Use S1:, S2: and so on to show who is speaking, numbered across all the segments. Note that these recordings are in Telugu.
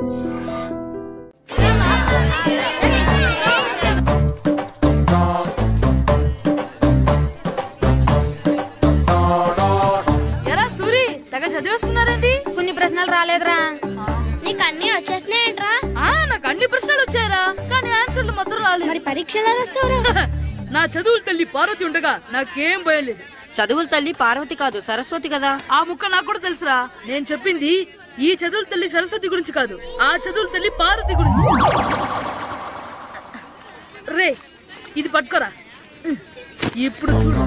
S1: ఎరా సూరి తెగ చదివేస్తున్నారండి.
S2: కొన్ని ప్రశ్నలు రాలేదురా. నీకు అన్ని వచ్చేసినాయంట్రా?
S1: నాకు అన్ని ప్రశ్నలు వచ్చాయరా, కానీ ఆన్సర్లు మాత్రం రాలేదు.
S2: మరి పరీక్షలు రాస్తావురా?
S1: నా చదువుల తల్లి పార్వతి ఉండగా నాకేం భయం లేదు.
S3: చదువుల తల్లి పార్వతి కాదు, సరస్వతి కదా.
S1: ఆ ముక్క నాకు కూడా తెలుసురా. నేను చెప్పింది ఈ చదువుల తల్లి సరస్వతి గురించి కాదు, ఆ చదువుల తల్లి పార్వతి గురించి. రే ఇది పట్టుకోరా. ఇప్పుడు చూడు.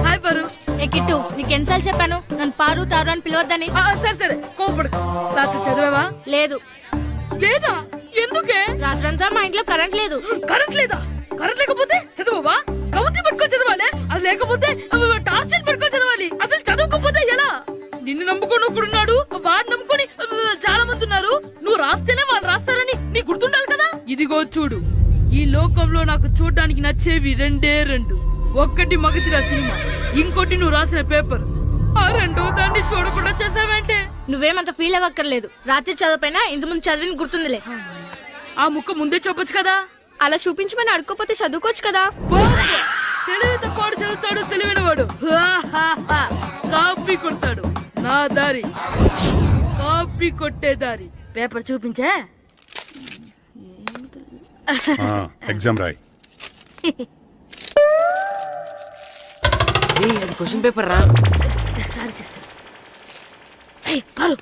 S1: హాయ్ పారు.
S2: ఏ కిట్టు, నీకు ఎన్నిసార్లు చెప్పాను నన్ను పారు తారు అని పిలవద్దని?
S1: సరే సరే కోపడు. రాత్రి చదివావా?
S2: లేదు.
S1: లేదా? ఎందుకే?
S2: రాత్రంతా మా ఇంట్లో కరెంట్ లేదు.
S1: కరెంట్ లేదా? కరెంట్ లేకపోతే చదవవా? కవిత పట్టుకొని చదవాలి. అది లేకపోతే టార్చ్ పట్టుకొని చదవాలి. అసలు చదవకపోతే ఎలా? నిన్ను నమ్ముకొని ఒకడున్నాడు, వాడు నమ్ముకొని చాలా మంది ఉన్నారు. నువ్వు రాస్తేనే వాళ్ళు రాస్తారని నీ గుర్తుండాలి కదా. ఇదిగో చూడు, ఈ లోకంలో నాకు చూడడానికి నచ్చేవి రెండే రెండు. ఒక్కటి మగతిరా సినిమా, ఇంకోటి నువ్వు రాసిన పేపర్. ఆ రెండో దాన్ని చూడకుండా చేసావేంటే?
S2: నువ్వేమంత ఫీల్ అవ్వక్కర్లేదు. రాత్రి చదవపోయినా ఇంతకుముందు చదివిన గుర్తుందిలే.
S1: ఆ ముక్క ముందే చెప్పొచ్చు కదా.
S2: అలా చూపించమని అడుక్కోపోతే చదువుకోవచ్చు కదా.
S1: తెలివి తక్కువ చదువుతాడు, తెలివైన వాడు కాపీ కొడతాడు. నా దారి కాపీ కొట్టే దారి. పేపర్ చూపించే.
S4: ఎగ్జామ్ రాయ్.
S3: అది క్వశ్చన్ పేపర్ రా.
S1: Sorry sister. పారు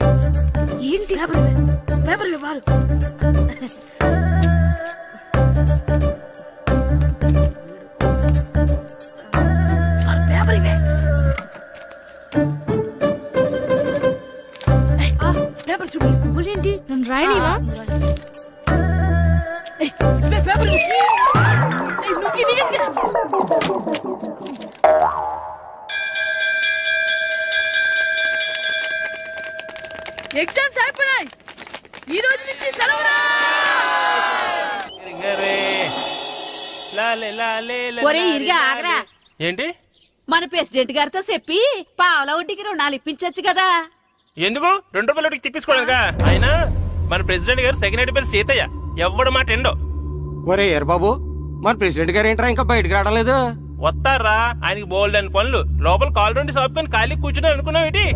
S1: ఏంటి పేపర్? పేపర్ పారు. పేపర్ ఇవే. పేపర్ చూపి.
S2: ఏంటి నన్ను రాయలేవా?
S1: పేపర్ ఎగ్జామ్స్ అయిపోయాయి. ఈ రోజు నుంచి సెలవురా.
S5: ఏంటి?
S3: మన ప్రెసిడెంట్ గారితో చెప్పి పావలా వడ్డీకి రుణాలు ఇప్పించొచ్చు కదా.
S5: ఎందుకు? 2 రూపాయల వడ్డీకి తిప్పించుకోవడానికి. అయినా మన ప్రెసిడెంట్ గారు సెకండ్ పేరు సీతయ్య, ఎవడ మాట ఎండో.
S6: ఒరే ఎర్ బాబు, మన ప్రెసిడెంట్ గారు ఏంట్రా ఇంకా బయటకు రావడలేదు?
S5: వస్తారా? ఆయనకి బోల్డ్ అని పనులు. లోపల కాల్ రెండు సాపుకొని ఖాళీ కూర్చుని అనుకున్నావు ఏంటి?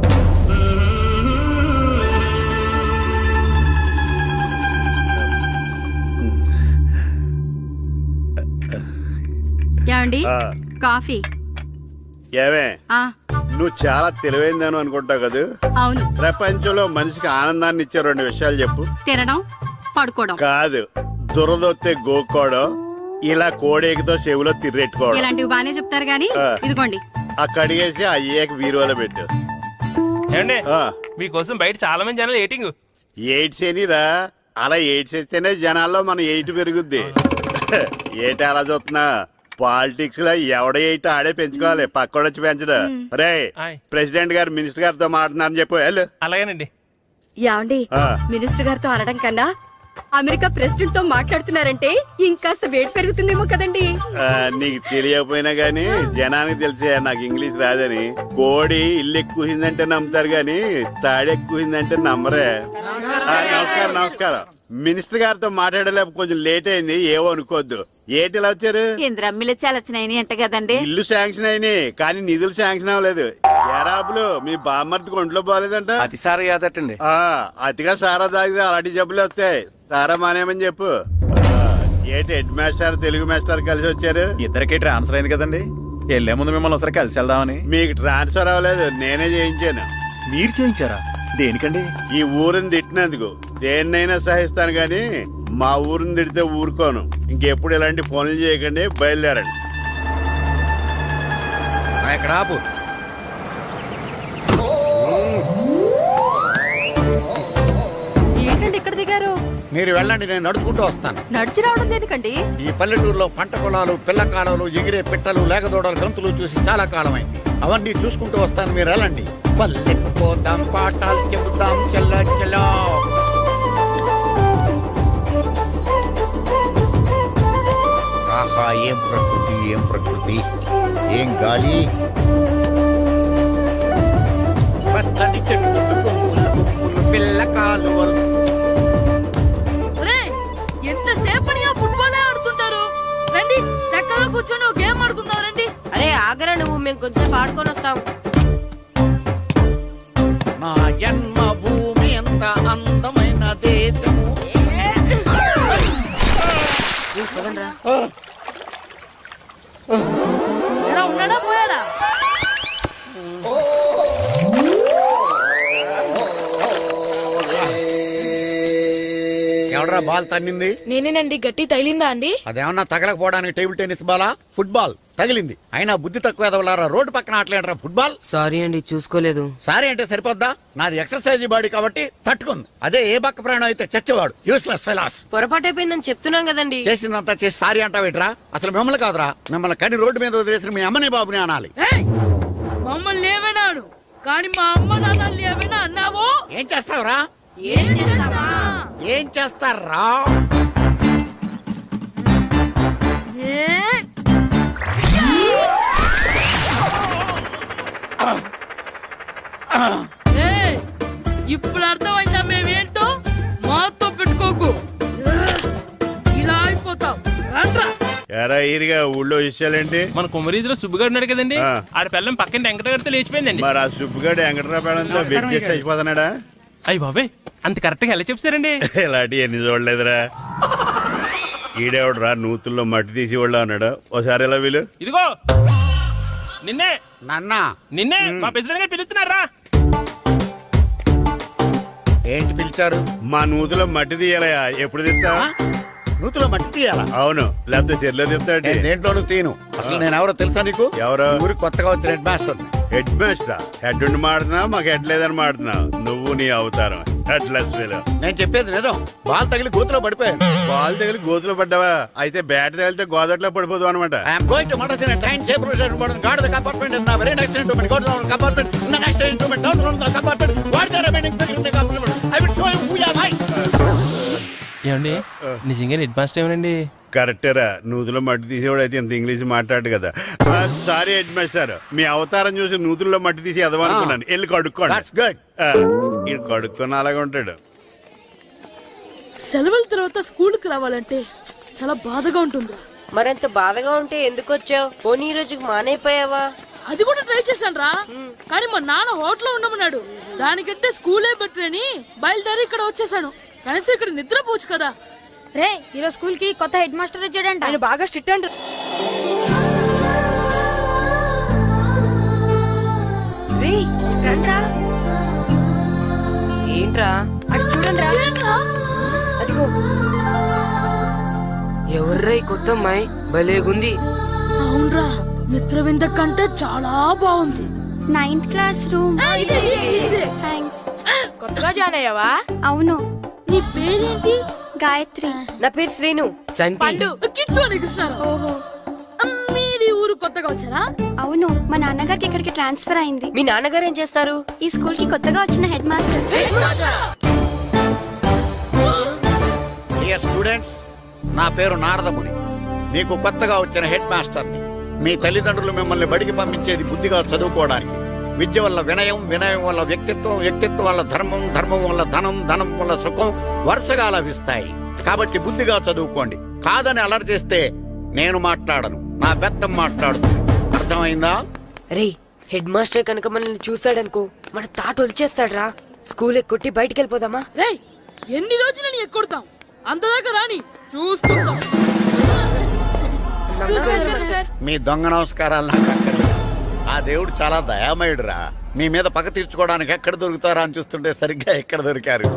S2: ఏమండి కాఫీ?
S7: ఏమే నువ్వు చాలా తెలివైందని అనుకుంటావు కదా.
S2: అవును.
S7: ప్రపంచంలో మనిషికి ఆనందాన్ని ఇచ్చే 2 విషయాలు చెప్పు.
S2: తినడం, పడుకోవడం.
S7: కాదు, దురదొత్తే గోక్కోవడం, ఇలా కోడేకితో చెవులో తిర్రెట్టుకోవడం.
S2: ఇలాంటివి బానే చెప్తారు గానీ ఇదిగోండి.
S7: ఆ కడిగేసి అయ్యాక బీరువాలో పెట్టు.
S5: ఏమండి, మీకోసం బయట చాలా మంది జనాలు ఎయిటింగ్.
S7: ఎయిడ్స్ ఏనిరా? అలా ఎయిడ్స్ వేస్తేనే జనాల్లో మన ఎయిట్ పెరుగుద్ది. ఏటి అలా చూస్తున్నా? పాలిటిక్స్ లో ఎవడ ఎయిట్ ఆడే పెంచుకోవాలి, పక్కడొచ్చి పెంచడం. రే ప్రెసిడెంట్ గారు మినిస్టర్ గారితో మాట్లాడుతున్నారని చెప్పు. వెళ్ళు.
S5: అలాగేనండి.
S3: యాండి మినిస్టర్ గారితో అనడం కన్నా అమెరికా ప్రెసిడెంట్ తో మాట్లాడుతున్నారంటే ఇంకాస్త వేడి పెరుగుతుందేమో కదండి.
S7: నీకు తెలియకపోయినా గానీ జనానికి తెలిసే నాకు ఇంగ్లీష్ రాదని. కోడి ఇల్లు ఎక్కువసిందంటే నమ్ముతారు గాని తాడెక్కువసిందంటే నమ్మరే. నమస్కారం. నమస్కారం. మినిస్టర్ గారితో మాట్లాడలేక కొంచెం లేట్ అయింది, ఏవో అనుకోవద్దు. ఏటి ఇలా వచ్చారు?
S3: ఇంద్రమ్మిలు చాలచ్చినాయని అంట కదండి.
S7: ఇల్లు శాంక్షన్ అయినాయి కానీ నిధులు శాంక్షన్ అవ్వలేదు. ఎరాబులు మీ బామ్మర్తికి ఒంట్లో పోలేదంట.
S6: అతిసారా యాదటండి.
S7: అతిగా సారా తాగితే అలాంటి జబ్బులు వస్తాయి. సారా మానేమని చెప్పు. ఏటి హెడ్ మాస్టర్ తెలుగు మాస్టర్ కలిసి వచ్చారు?
S4: ఇద్దరికి ట్రాన్స్ఫర్ అయింది కదండి. వెళ్లే ముందు మిమ్మల్ని ఒకసారి కలిసి వెళ్దామని.
S7: మీకు ట్రాన్స్ఫర్ అవ్వలేదు, నేనే చేయించాను.
S4: మీరు చేయించారా? దేనికండి?
S7: ఈ ఊరిని తిట్టినందుకు. దేన్నైనా సహిస్తాను గాని మా ఊరిని తిడితే ఊరుకోను. ఇంకెప్పుడు ఇలాంటి పనులు చేయకండి, బయలుదేరండి.
S6: ఇక్కడ ఆపు.
S3: ఏంటండి ఇక్కడ దిగారు?
S6: మీరు వెళ్ళండి, నేను నడుచుకుంటూ వస్తాను.
S3: నడిచి రావడం దేనికండి?
S6: ఈ పల్లెటూరులో పంట పొలాలు, పిల్ల కాలాలు, ఎగిరే పిట్టలు, లేకదోడలు, గంతులు చూసి చాలా కాలమైంది. అవన్నీ చూసుకుంటూ వస్తాను, మీరు వెళ్ళండి. పల్లెకు పోదాం, పాఠాలు చెబుతాం, చెల్లో. ఆహా, ఏం ప్రకృతి, ఏం ప్రకృతి, ఏం గాలి. పచ్చని చెట్టు, గుంపులు గుంపులు పిల్ల కాల
S8: మేము కొంచెం ఆడుకొని వస్తాం.
S6: నా జన్మ భూమి ఎంత అందమైన దేశము.
S1: ఉన్నాడా పోయాడా?
S6: ఎవడరా బాల్ తన్నింది?
S2: నేనేనండి. గట్టి తగిలిందా అండి?
S6: అదేమన్నా తగలకపోవడానికి టేబుల్ టెన్నిస్ బాలా, ఫుట్బాల్ తగిలింది. అయినా బుద్ధి తక్కువ ఎదవలారా, రోడ్డు పక్కన ఆటలేడరా ఫుట్బాల్.
S9: సారీ అండి, చూసుకోలేదు.
S6: సారీ అంటే సరిపోద్దా? నాది ఎక్సర్సైజ్ బాడీ కాబట్టి తట్టుకుంది. అదే ఏ బక్క ప్రాణం అయితే చచ్చేవాడు. Useless fellas.
S8: పొరపాటు అయిపోయిందని చెప్తున్నాం కదండి.
S6: చేసిందంతా చేసి సారీ అంటావేట్రా? అసలు మిమ్మల్ని కాదురా, మిమ్మల్ని కని రోడ్డు మీద వదిలేసిన మీ అమ్మని బాబుని అనాలి.
S1: మమ్మల్ని ఏమైనాను కానీ మా అమ్మ నాన్నల్ని ఏమైనా అన్నావో
S6: ఏం చేస్తావురా? ఏం చేస్తారా?
S1: ఇప్పుడు అర్థమైందా మేమేంటో? మాతో పెట్టుకోకు, ఇలా అయిపోతాం.
S7: ఎరా ఈరిగా ఊళ్ళో విషయాలేంటి?
S5: మన కుమరీధిలో సుబ్బుగాడు ఉన్నాడు కదండి, ఆడ పిల్లం పక్కన వెంకటగారితో లేచిపోయిందండి.
S7: మరి ఆ సుబ్బుగాడు వెంకటరావు పిల్లంతో వెక్కేసి అయిపోతున్నాడా?
S5: అయ్యి బాబాయ్, అంత కరెక్ట్ గా ఎలా చెప్తారండి?
S7: ఇలాంటి ఎన్ని చూడలేదురా. ఈడేవడరా నూతుల్లో మట్టి తీసి వాళ్ళు అన్నాడు. ఓసారి ఎలా వీలు?
S5: ఇదిగో నిన్నే
S6: నిన్నే
S5: మా ప్రెసిడెంట్ గారు పిలుస్తున్నారా?
S6: ఏంటి పిలిచారు?
S7: మా నూతులో మట్టి తీయాలయా. ఎప్పుడు తీస్తా?
S6: నూతులో మట్టి తీయాలా?
S7: అవును, లేకపోతే చెర్లో తీస్తా.
S6: దేంట్లోనూ తీను. అసలు నేను ఎవరో తెలుసా నీకు?
S7: ఎవరో?
S6: ఊరికి కొత్తగా వచ్చిన head master.
S7: Head master? Head ఉండి మాడుతున్నావు, మాకు హెడ్ లేదని మాడుతున్నావు. నువ్వు నీ అవతారం హెడ్లెస్ ఫెలో.
S6: నేను చెప్పేది నిజం. బాల్ తగిలి గోతులో పడిపోయాను.
S7: బాల్ తగిలి గోతులో పడ్డావా? అయితే బ్యాట్ తగిలితే గోదట్లో పడిపోదు అనమాట.
S6: Train got the compartment in very next instrument. Go down compartment in the next instrument. Down from the compartment. What the remaining thing in the compartment? I will show you who you are.
S5: ఏమండి నిజంగా హెడ్ మాస్టర్ ఏమనండి?
S7: కరెక్టేరా, నూతులో మట్టి తీసేవాడు అయితే ఇంత ఇంగ్లీష్ మాట్లాడు కదా. సారీ హెడ్ మాస్టర్, మీ అవతారం చూసి నూతుల్లో మట్టి తీసి ఎదవనుకున్నాను. వెళ్ళి కడుక్కోండి. ఇడు కడుక్కొని అలాగే ఉంటాడు.
S1: సెలవుల తర్వాత స్కూల్కి రావాలంటే చాలా బాధగా ఉంటుంది.
S8: మరింత బాధగా ఉంటే ఎందుకు వచ్చావు? పోనీ ఈ రోజుకి మానైపోయావా?
S1: అది కూడా ట్రై చేశాను రా, కానీ మా నాన్న హోటల్లో ఉండమన్నాడు. దానికంటే స్కూలే బెటర్ అని బయలుదేరి ఇక్కడ వచ్చేసాను. కనీసం ఇక్కడ నిద్రపోవచ్చు కదా.
S2: రే, ఈరోజు స్కూల్ కి కొత్త హెడ్ మాస్టర్ వచ్చాడంట. ఆయన బాగా స్ట్రిక్ట్ అంట.
S8: రే రండ్రా. ఏంట్రా అది చూడండి రా. అదిగో
S9: ఎవర్రా ఈ కొత్త అమ్మాయి? భలేగుంది.
S1: అవునరా, మిత్రవింద కంటే చాలా బాగుంది.
S10: 9th class room. థ్యాంక్స్.
S2: కొత్తగా జాయిన్ అయ్యావా?
S10: అవును.
S1: నీ పేరేంటి?
S10: గాయత్రి.
S8: నా పేరు శ్రీను.
S1: కిట్టు అని కృష్ణారావు. ఓహో, మీరు ఈ ఊరు కొత్తగా వచ్చారా?
S10: అవును, మా నాన్నగారికి ఇక్కడికి ట్రాన్స్ఫర్ అయింది.
S8: మీ నాన్నగారు ఏం చేస్తారు?
S10: ఈ స్కూల్ కి కొత్తగా వచ్చిన హెడ్ మాస్టర్.
S6: డియర్ స్టూడెంట్స్, నా పేరు నారదముని. మీకు కొత్తగా వచ్చిన హెడ్ మాస్టర్ని. మీ తల్లిదండ్రులు మిమ్మల్ని బడికి పంపించేది బుద్ధిగా చదువుకోవడానికి. విద్య వల్ల వినయం, వినయం వల్ల వ్యక్తిత్వం, వ్యక్తిత్వం వల్ల ధర్మం, ధర్మం వల్ల ధనం, ధనం వల్ల సుఖం వరుసగా లభిస్తాయి. కాబట్టి బుద్ధిగా చదువుకోండి. కాదని అలర్ చేస్తే నేను మాట్లాడను, నా బెత్తం మాట్లాడు. అర్థమైందా?
S8: రే, హెడ్ మాస్టర్ కనుక మనల్ని చూసాడనుకో మన తాట వచ్చేస్తాడ్రా. స్కూల్ ఎక్కొట్టి బయటికి వెళ్ళిపోదామా?
S1: రే, ఎన్ని రోజులని ఎక్కొడతాం? అంతదాకా రాని చూసుకుంటాం.
S6: మీ దొంగ నమస్కారాలు నాకు అక్కర్లేదు. ఆ దేవుడు చాలా దయామయుడురా. మీ మీద పగ తీర్చుకోవడానికి ఎక్కడ దొరుకుతారా అని చూస్తుంటే సరిగ్గా ఎక్కడ దొరికారు.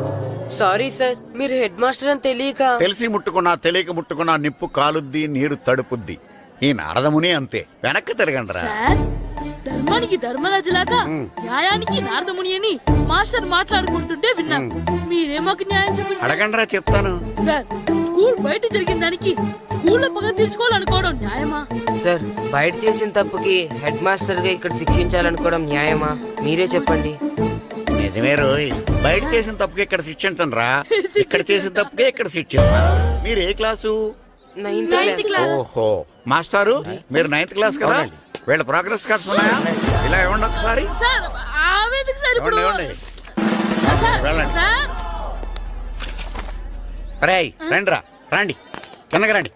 S8: సారీ సార్, మీరు హెడ్ మాస్టర్ అని తెలియక.
S6: తెలిసి ముట్టుకున్నా తెలియక ముట్టుకున్నా నిప్పు కాలుద్ది, నీరు తడుపుద్ది. ఈ నారదముని అంతే. వెనక్కి తిరగండి రా.
S1: ధర్మానికి ధర్మరాజులాగా న్యాయానికి నారదముని అని మాస్టర్ మాట్లాడుకుంటుంటే విన్నాం. మీరే మాకు న్యాయం చెప్పండి.
S6: అడగండి రా, చెప్తాను.
S1: సార్, స్కూల్ బయట జరిగిన దానికి స్కూల్లో పగ తీర్చుకోవాలనుకోవడం న్యాయమా?
S9: సార్, బయట చేసిన తప్పుకి హెడ్ మాస్టర్ గా ఇక్కడ శిక్షించాలనుకోవడం న్యాయమా? మీరే చెప్పండి.
S6: నిజమే రోయ్, బయట చేసిన తప్పుకి ఇక్కడ శిక్షించను రా. ఇక్కడ చేసిన తప్పుకే ఇక్కడ శిక్షిస్తాను. మీరు ఏ క్లాసు?
S9: 9th class.
S6: ఓహో, మాస్టారు మీరు 9th క్లాస్ కదా? వీళ్ళ ప్రోగ్రెస్ కార్డ్స్ ఉన్నాయా? ఇలా ఇవ్వండి ఒకసారి. వెళ్ళండి. రేయ్ రండి రా, రండి కిందకి రండి.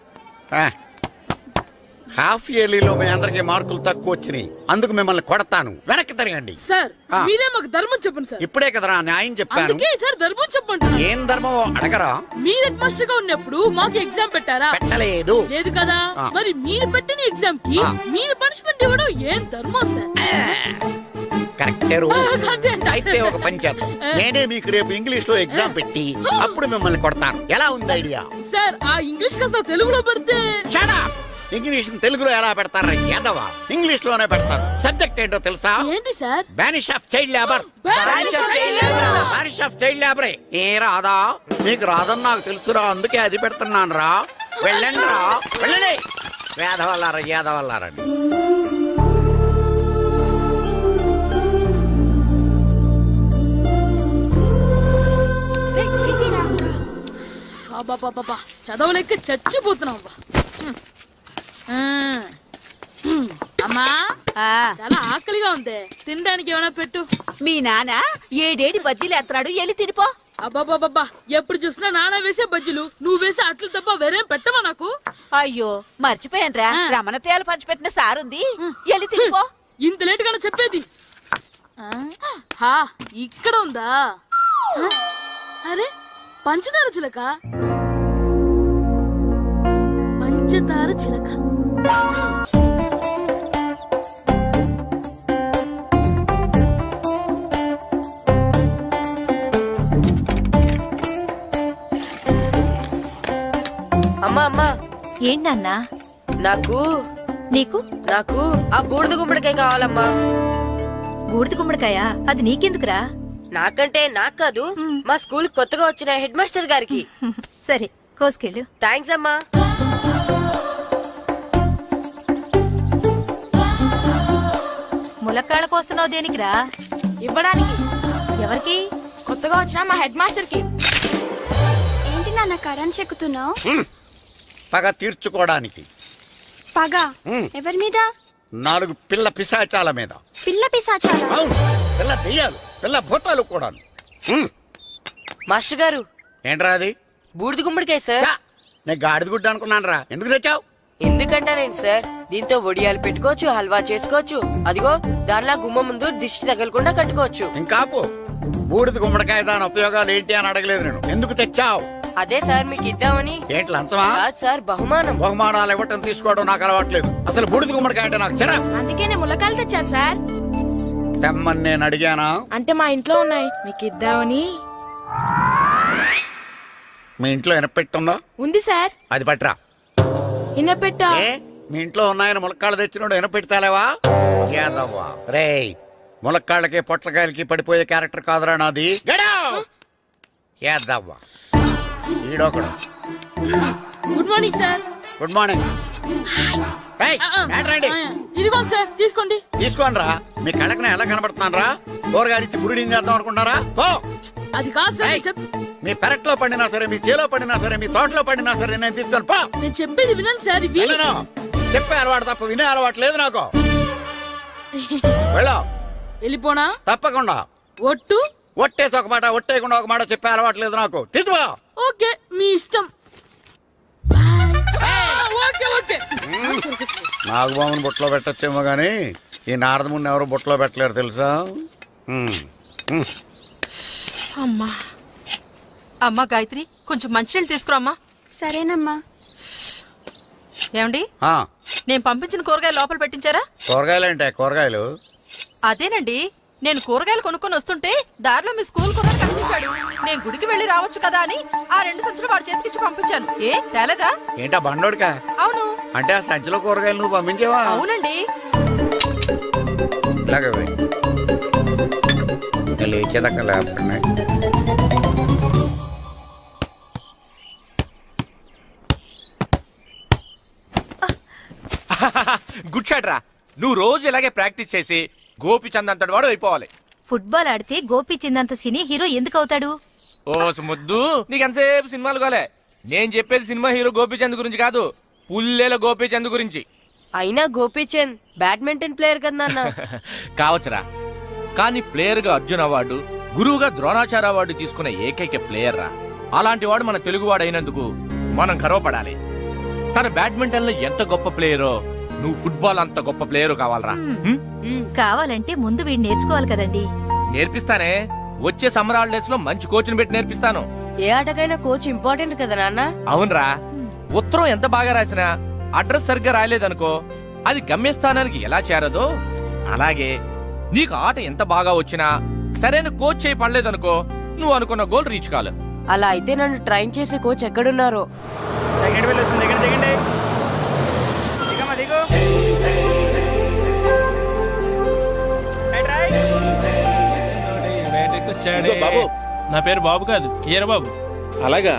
S6: హాఫ్ ఇయర్లీలో మీ అందరికి మార్కులు తక్కువ వచ్చినాయి, అందుకు మిమ్మల్ని కొడతాను. వెనక్కి తిరగండి.
S1: సార్ మీరే మాకు ధర్మం చెప్పండి సార్.
S6: ఇప్పుడే కదరా న్యాయం చెప్పాను.
S1: అందుకే సార్ ధర్మం చెప్పండి.
S6: ఏం ధర్మం అడగరా?
S1: మీరు హెడ్ మాస్టర్ గా ఉన్నప్పుడు మాకు ఎగ్జామ్ పెట్టారా?
S6: పెట్టలేదు.
S1: లేదు కదా. మరి మీరు పెట్టిన ఎగ్జామ్ కి మీరు పనిష్మెంట్ ఇవ్వడం ఏం ధర్మం సార్?
S6: కరెక్టే. అయితే ఒక పని చేద్దాం, నేనే మీకు రేపు ఇంగ్లీష్ లో ఎగ్జామ్ పెట్టి అప్పుడు మిమ్మల్ని కొడతాను. ఎలా ఉంది ఐడియా?
S1: సార్ ఆ ఇంగ్లీష్ కాస్త తెలుగులో పెడితే.
S6: ఇంగ్లీష్ తెలుగులో ఎలా పెడతారా యాదవా? ఇంగ్లీష్ లోనే పెడతారు. సబ్జెక్ట్ ఏంటో తెలుసా?
S1: ఏంటి sir?
S6: Banish of child labour. Banish of child లేబరే. ఏ రాదా? నీకు రాదని నాకు తెలుసురా, అందుకే అది పెడుతున్నాను రా. వెళ్ళండి రా, వెళ్ళండి. వేదవల్లారా యాదవల్లారండి.
S1: చదవలేక చచ్చిపోతున్నావు. అమ్మా చాలా ఆకలిగా ఉంది, తినడానికి ఏమైనా పెట్టు.
S11: మీ నాన్న ఏడేడి బజ్జీలు ఎత్తాడు, ఎల్లి తినిపో.
S1: అబ్బాబాబా ఎప్పుడు చూసినా నాన్న వేసే బజ్జీలు, నువ్వు వేసే అట్లు తప్ప వేరేం పెట్టవా నాకు?
S11: అయ్యో మర్చిపోయానురా, రమణ తేలు పంచిపెట్టిన సారుంది, ఎల్లి తినిపో.
S1: ఇంత లేట్ గా చెప్పేది. ఇక్కడ ఉందా? అరే పంచదార చిలక, పంచదార చిలక.
S8: అమ్మా అమ్మా.
S2: ఏంటన్నా?
S8: నాకు
S2: నీకు
S8: నాకు ఆ బూడిద గుమ్మడికాయ కావాలమ్మా.
S2: బూడిద గుమ్మడికాయ? అది నీకెందుకురా?
S8: నాకంటే నాకు కాదు, మా స్కూల్ కొత్తగా వచ్చిన హెడ్ మాస్టర్ గారికి.
S2: సరే కోసుకెళ్ళు.
S8: థ్యాంక్స్ అమ్మా.
S2: ములక్కాళ్ళ కోస్తున్నావు దేనికిరా?
S11: ఇవ్వడానికి.
S2: ఎవరికి?
S11: కొత్తగా వచ్చిన మా హెడ్ మాస్టర్ కి.
S10: ఏంటి నాన్న కరెంట్ చెక్కుతున్నావు?
S6: పగ తీర్చుకోవడానికి.
S10: పగ ఎవరి మీద?
S6: 4 పిల్ల పిశాచాల మీద.
S10: పిల్ల పిశాచాల?
S6: పిల్ల దెయ్యాలు, పిల్ల భూతాలు కూడా.
S8: మాస్టర్ గారు.
S6: ఏంట్రా అది?
S8: బూడిద గుమ్మడికాయ సార్.
S6: నేను గాడిద గుడ్డ అనుకున్నాను రా. ఎందుకు తెచ్చావు?
S8: ఎందుకంటారేంటి సార్, దీంతో వడియాలు పెట్టుకోవచ్చు, హల్వా చేసుకోవచ్చు. అదిగో దానిలా గుమ్మ ముందు దిష్టి తగలకుండా కట్టుకోవచ్చు.
S6: ఇంకాపు బూడిద గుమ్మడికాయ దాని ఉపయోగాలు ఏంటి అని అడగలేదు నేను. ఎందుకు తెచ్చావు?
S8: అదే సార్ మీకు ఇద్దామని.
S6: ఏంటి లంచమా?
S8: కాదు సార్, బహుమానం.
S6: బహుమానాలు ఇవ్వటం తీసుకోవడం నాకు అలవాట్లేదు. అసలు బూడిద గుమ్మడికాయ అంటే నాకు చెరా.
S11: అందుకే నేను ములక్కాయలు తెచ్చాను సార్.
S6: తెమ్మని నేను అడిగానా?
S11: అంటే మా ఇంట్లో ఉన్నాయి, మీకు ఇద్దామని.
S6: మీ ఇంట్లో ఎనపెట్టుందా?
S11: ఉంది సార్.
S6: అది పట్రా.
S11: ఇనపెట్టా?
S6: మీ ఇంట్లో ఉన్నాయని ములక్కాళ్ళు తెచ్చినోడు ఎనపెడతాలేవా? యాదవ్వా రేయ్, ములక్కాళ్ళకి పొట్లకాయలకి పడిపోయే క్యారెక్టర్ కాదురా నాది. యాదవ్వా ఈడొకడు.
S1: Good morning sir.
S6: Good morning.
S1: ఇదిగోండి సార్, తీసుకోండి.
S6: తీసుకోండి రా. మీ కళ్ళకి నేను ఎలా కనబడుతున్నాను రా? కూరగాయలిచ్చి బురిడింగ్ చేద్దాం అనుకుంటారా?
S1: అది కాదు సార్.
S6: మీ పెరట్లో పండినా సరే, మీ చేలో పండినా సరే, మీ తోటలో పండినా సరే నేను తీసుకొని పో.
S1: నేను చెప్పేది వినండి సార్.
S6: చెప్పే అలవాటు తప్ప వినే అలవాటు లేదు నాకు. వెళ్ళా.
S1: వెళ్ళిపోనా?
S6: తప్పకుండా.
S1: ఒట్టు?
S6: ఒట్టేసి ఒక మాట, ఒట్టేయకుండా ఒక మాట చెప్పే అలవాటు లేదు నాకు. తీసుకో.
S1: ఓకే మీ ఇష్టం.
S6: నాగబాబుని బుట్టలో పెట్టచ్చేమో గానీ ఈ నారదముని ఎవరు బుట్టలో పెట్టలేరు తెలుసా?
S11: అమ్మా అమ్మా గాయత్రి, కొంచెం మంచినీళ్ళు తీసుకురామ్మా.
S10: సరేనమ్మా.
S11: ఏమండి, నేను పంపించిన కూరగాయలు లోపల పెట్టించారా?
S6: కూరగాయలు ఏంటే? కూరగాయలు
S11: అదేనండి, నేను కూరగాయలు కొనుక్కొని వస్తుంటే దారిలో మీ స్కూల్ కుర్రాడు కనిపించాడు. నేను గుడికి వెళ్ళి రావచ్చు కదా అని ఆ 2 సంచులు వాడి చేతికిచ్చి పంపించాను. ఏ తేలేదా?
S6: ఏంటా బండోడికా?
S11: అవును.
S6: అంటే ఆ సంచిలో కూరగాయలు నువ్వు పంపించావా?
S11: అవునండి.
S6: ఇలాగే లేచేదాకా లేకుండా.
S12: గుడ్ షాట్ రా. నువ్వు రోజు ఇలాగే ప్రాక్టీస్ చేసి గోపిచంద్ అంతటి వాడు అయిపోవాలి.
S2: ఫుట్బాల్ ఆడితే గోపిచంద్ అంత సినీ హీరో ఎందుకు అవుతాడు?
S12: ఓ ముద్దు, నీకు ఎంతసేపు సినిమాలు కాలే. నేను చెప్పేది సినిమా హీరో గోపిచంద్ గురించి కాదు, పుల్లేల గోపిచంద్ గురించి.
S8: అయినా గోపిచంద్ బ్యాడ్మింటన్ ప్లేయర్ కదా నాన్న.
S12: కావచ్చురా, కానీ ప్లేయర్ గా అర్జున్ అవార్డు, గురువుగా ద్రోణాచార్య అవార్డు తీసుకున్న ఏకైక ప్లేయర్ రా. అలాంటి వాడు మన తెలుగువాడు అయినందుకు మనం గర్వపడాలి. తన బ్యాడ్మింటన్ లో ఎంత గొప్ప ప్లేయరో నువ్వు ఫుట్బాల్ అంత గొప్ప ప్లేయర్ కావాలరా.
S13: కావాలంటే ముందు వీడు నేర్చుకోవాలి కదండి.
S12: నేర్పిస్తానే, వచ్చే సమ్మర్ హాలిడేస్ లో మంచి కోచ్ని పెట్టి నేర్పిస్తాను.
S8: ఏ ఆటకైనా కోచ్ ఇంపార్టెంట్ కదా నాన్న.
S12: అవునరా, ఉత్తరం ఎంత బాగా రాసినా అడ్రస్ సరిగ్గా రాయలేదనుకో అది గమ్యస్థానానికి ఎలా చేరదో అలాగే నీకు ఆట ఎంత బాగా వచ్చినా సరైన కోచ్ చేయి పడలేదనుకో నువ్వు అనుకున్న గోల్ రీచ్ కాదు.
S8: అలా అయితే నన్ను ట్రైన్ చేసే కోచ్ ఎక్కడున్నారో.
S14: సెకండ్ బిల్ వచ్చింది, దిగండి.
S5: బాబు, నా పేరు బాబు కాదు, ఈయన బాబు.
S15: అలాగా,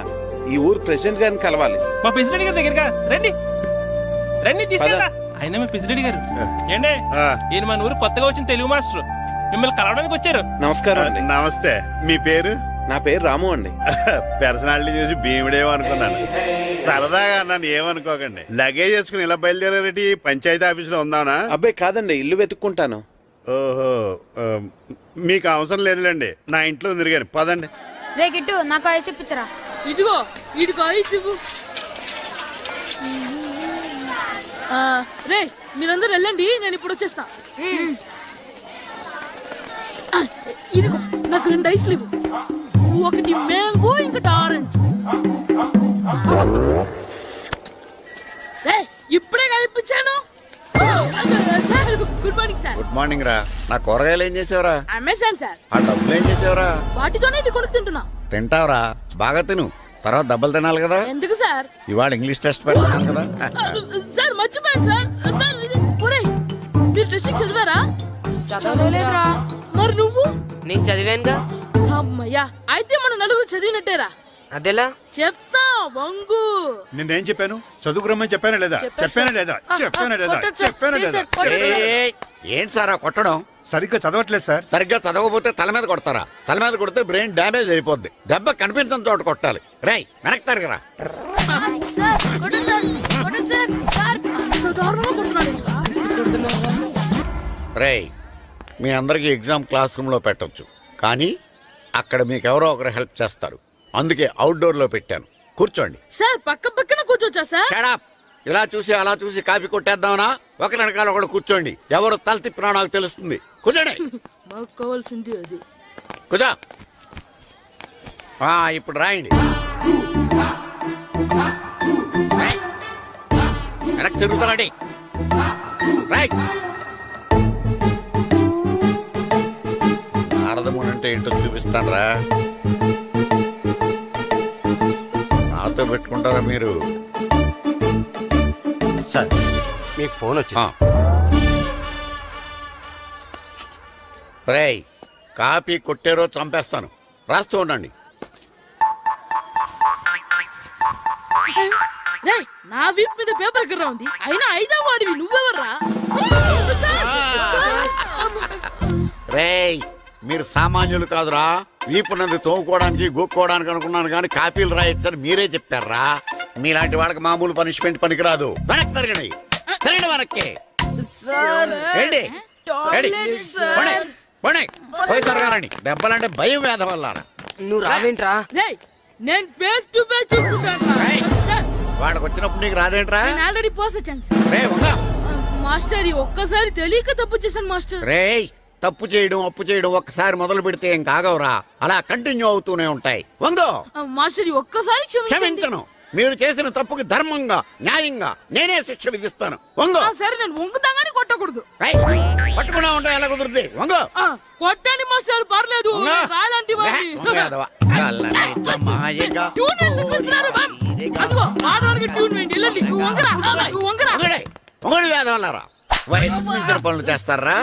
S15: ఈ ఊరు ప్రెసిడెంట్ గారిని కలవాలి.
S5: మా ప్రెసిడెంట్ గారి దగ్గరగా రండి రండి తీసుకెళ్తా. ఆయన మీ ప్రెసిడెంట్ గారు ఏండే, ఈయన మన ఊరు కొత్తగా వచ్చిన తెలుగు మాస్టర్, మిమ్మల్ని కలవడానికి వచ్చారు.
S15: నమస్కారం అండి.
S7: నమస్తే. మీ పేరు?
S15: నా పేరు రాము అండి.
S7: పర్సనాలిటీ చూసి భీముడేమో అనుకున్నాను. సరదాగా నన్ను ఏమనుకోకండి. లగేజ్ వేసుకుని ఇలా బయలుదేరేటి పంచాయతీ ఆఫీసులో ఉందానా?
S15: అబ్బాయి కాదండి, ఇల్లు వెతుక్కుంటాను.
S7: ఓహో, మీకు అవసరం లేదులేండి, నా ఇంట్లో ఉంది కానీ పదండి.
S2: రే గిట్టు, నాకు ఐస్ ఇప్పించరా.
S1: ఇదిగో ఇదిగో ఐస్ ఇవ్వు. రే మీరందరూ వెళ్ళండి, నేను ఇప్పుడు వచ్చేస్తా. ఇదిగో నాకు 2 ఐస్లు ఇవ్వు. ఒకటి మ్యాంగో, ఇంకటి ఆరెంజ్. ఇప్పుడే కనిపించాను. Good morning sir.
S6: Good morning రా. నా కూరగాయలు ఏం చేసేవరా?
S1: Amazon sir.
S6: ఆ డబ్బులు ఏం చేసేవరా?
S1: వాటితోనే ఇది కొనుక్కు తింటున్నా.
S6: తింటావరా? బాగా తిను, తర్వాత దెబ్బలు తినాలి కదా.
S1: ఎందుకు సార్?
S6: ఇవాళ ఇంగ్లీష్ టెస్ట్ పెడతాను కదా.
S1: సార్ మర్చిపోయాను సార్. సార్ మీరు టెస్టింగ్ చదివారా?
S8: చదవలేదురా.
S1: మరి నువ్వు?
S8: నేను చదివానుగా.
S1: అమ్మయ్యా, అయితే మన నలుగురు చదివినట్టేరా.
S8: అదెలా?
S1: చెప్తా వంగు.
S16: నేనేం చెప్పాను? చదువుకురమ్మని చెప్పానా లేదా? చెప్పానా లేదా? చెప్పానా లేదా? చెప్పానా లేదా?
S6: ఏంటి సార్ కొట్టడం?
S16: సరిగ్గా చదవట్లేదు సార్.
S6: సరిగ్గా చదవకపోతే తల మీద కొడతారా? తల మీద కొడితే బ్రెయిన్ డ్యామేజ్ అయిపోద్ది. దెబ్బ కనిపించని చోట కొట్టాలి. రై వెనక్కి తరగరా. రేయ్, మీ అందరికీ ఎగ్జామ్ క్లాస్ రూమ్ లో పెట్టొచ్చు, కానీ అక్కడ మీకు ఎవరో ఒకరు హెల్ప్ చేస్తారు. అందుకే అవుట్డోర్ లో పెట్టాను. కూర్చోండి.
S1: సార్ పక్కన కూర్చోచ్చా సార్?
S6: Shut up. ఇలా చూసి అలా చూసి కాపీ కొట్టేద్దామనా? ఒకరి వెనకాల ఒకడు కూర్చోండి. ఎవరు తల తిప్పినా నాకు తెలుస్తుంది. కూర్చోండి.
S1: మాకు కావాల్సింది అది.
S6: కూర్చో. ఇప్పుడు రాయండి. వెనక్కి తిరుగుతానండి. రైట్. నారదముని అంటే ఏంటో చూపిస్తాను రా. నాతో పెట్టుకుంటారా మీరు?
S14: సార్ మీకు ఫోన్ వచ్చా?
S6: రేయ్, కాపీ కొట్టారో చంపేస్తాను. రాస్తూ ఉండండి.
S1: నా వీప్ మీద పేపర్ ఎక్కడ ఉంది? అయినా 5వ వాడివి నువ్వెవర్రా?
S6: రేయ్, మీరు సామాన్యులు కాదురా. వీపునంది తోముకోవడానికి గోక్కోవడానికి అనుకున్నాను, కానీ కాపీలు రాయొచ్చని మీరే చెప్పారా. మీలాంటి వాళ్ళకి మామూలు పనిష్మెంట్ పనికిరాదు. వెనక్కి తిరగండి. తిరగండి వెనక్కి. పోయి తిరగారండి. దెబ్బలంటే భయం వేద వల్ల.
S8: నువ్వు రావేంట్రా?
S1: నేను ఫేస్ టు ఫేస్ చూసుకుంటాను.
S6: వాళ్ళకి వచ్చినప్పుడు నీకు రాదేంట్రా?
S1: నేను ఆల్రెడీ పోస్ వచ్చాను మాస్టర్. ఒక్కసారి తెలియక తప్పు చేశాను మాస్టర్.
S6: రేయ్, తప్పు చేయడం అప్పు చేయడం ఒక్కసారి మొదలు పెడితే ఏం కాగవరా. అలా కంటిన్యూ అవుతూనే ఉంటాయి. వందో
S1: మాస్టర్, ఒక్కసారి
S6: క్షమించను. మీరు చేసిన తప్పుకి ధర్మంగా న్యాయంగా నేనే శిక్ష విధిస్తాను. వంగో.
S1: సరే, నేను వంగుతాగాని కొట్టకూడదు.
S6: పట్టుకున్నా ఉంటా ఎలా కుదురుతుంది? వంగో.
S1: కొట్టండి మాస్టర్, పర్లేదు. రాలాంటి
S6: వేదవల్లారా. వయసు మించిన పనులు చేస్తారా?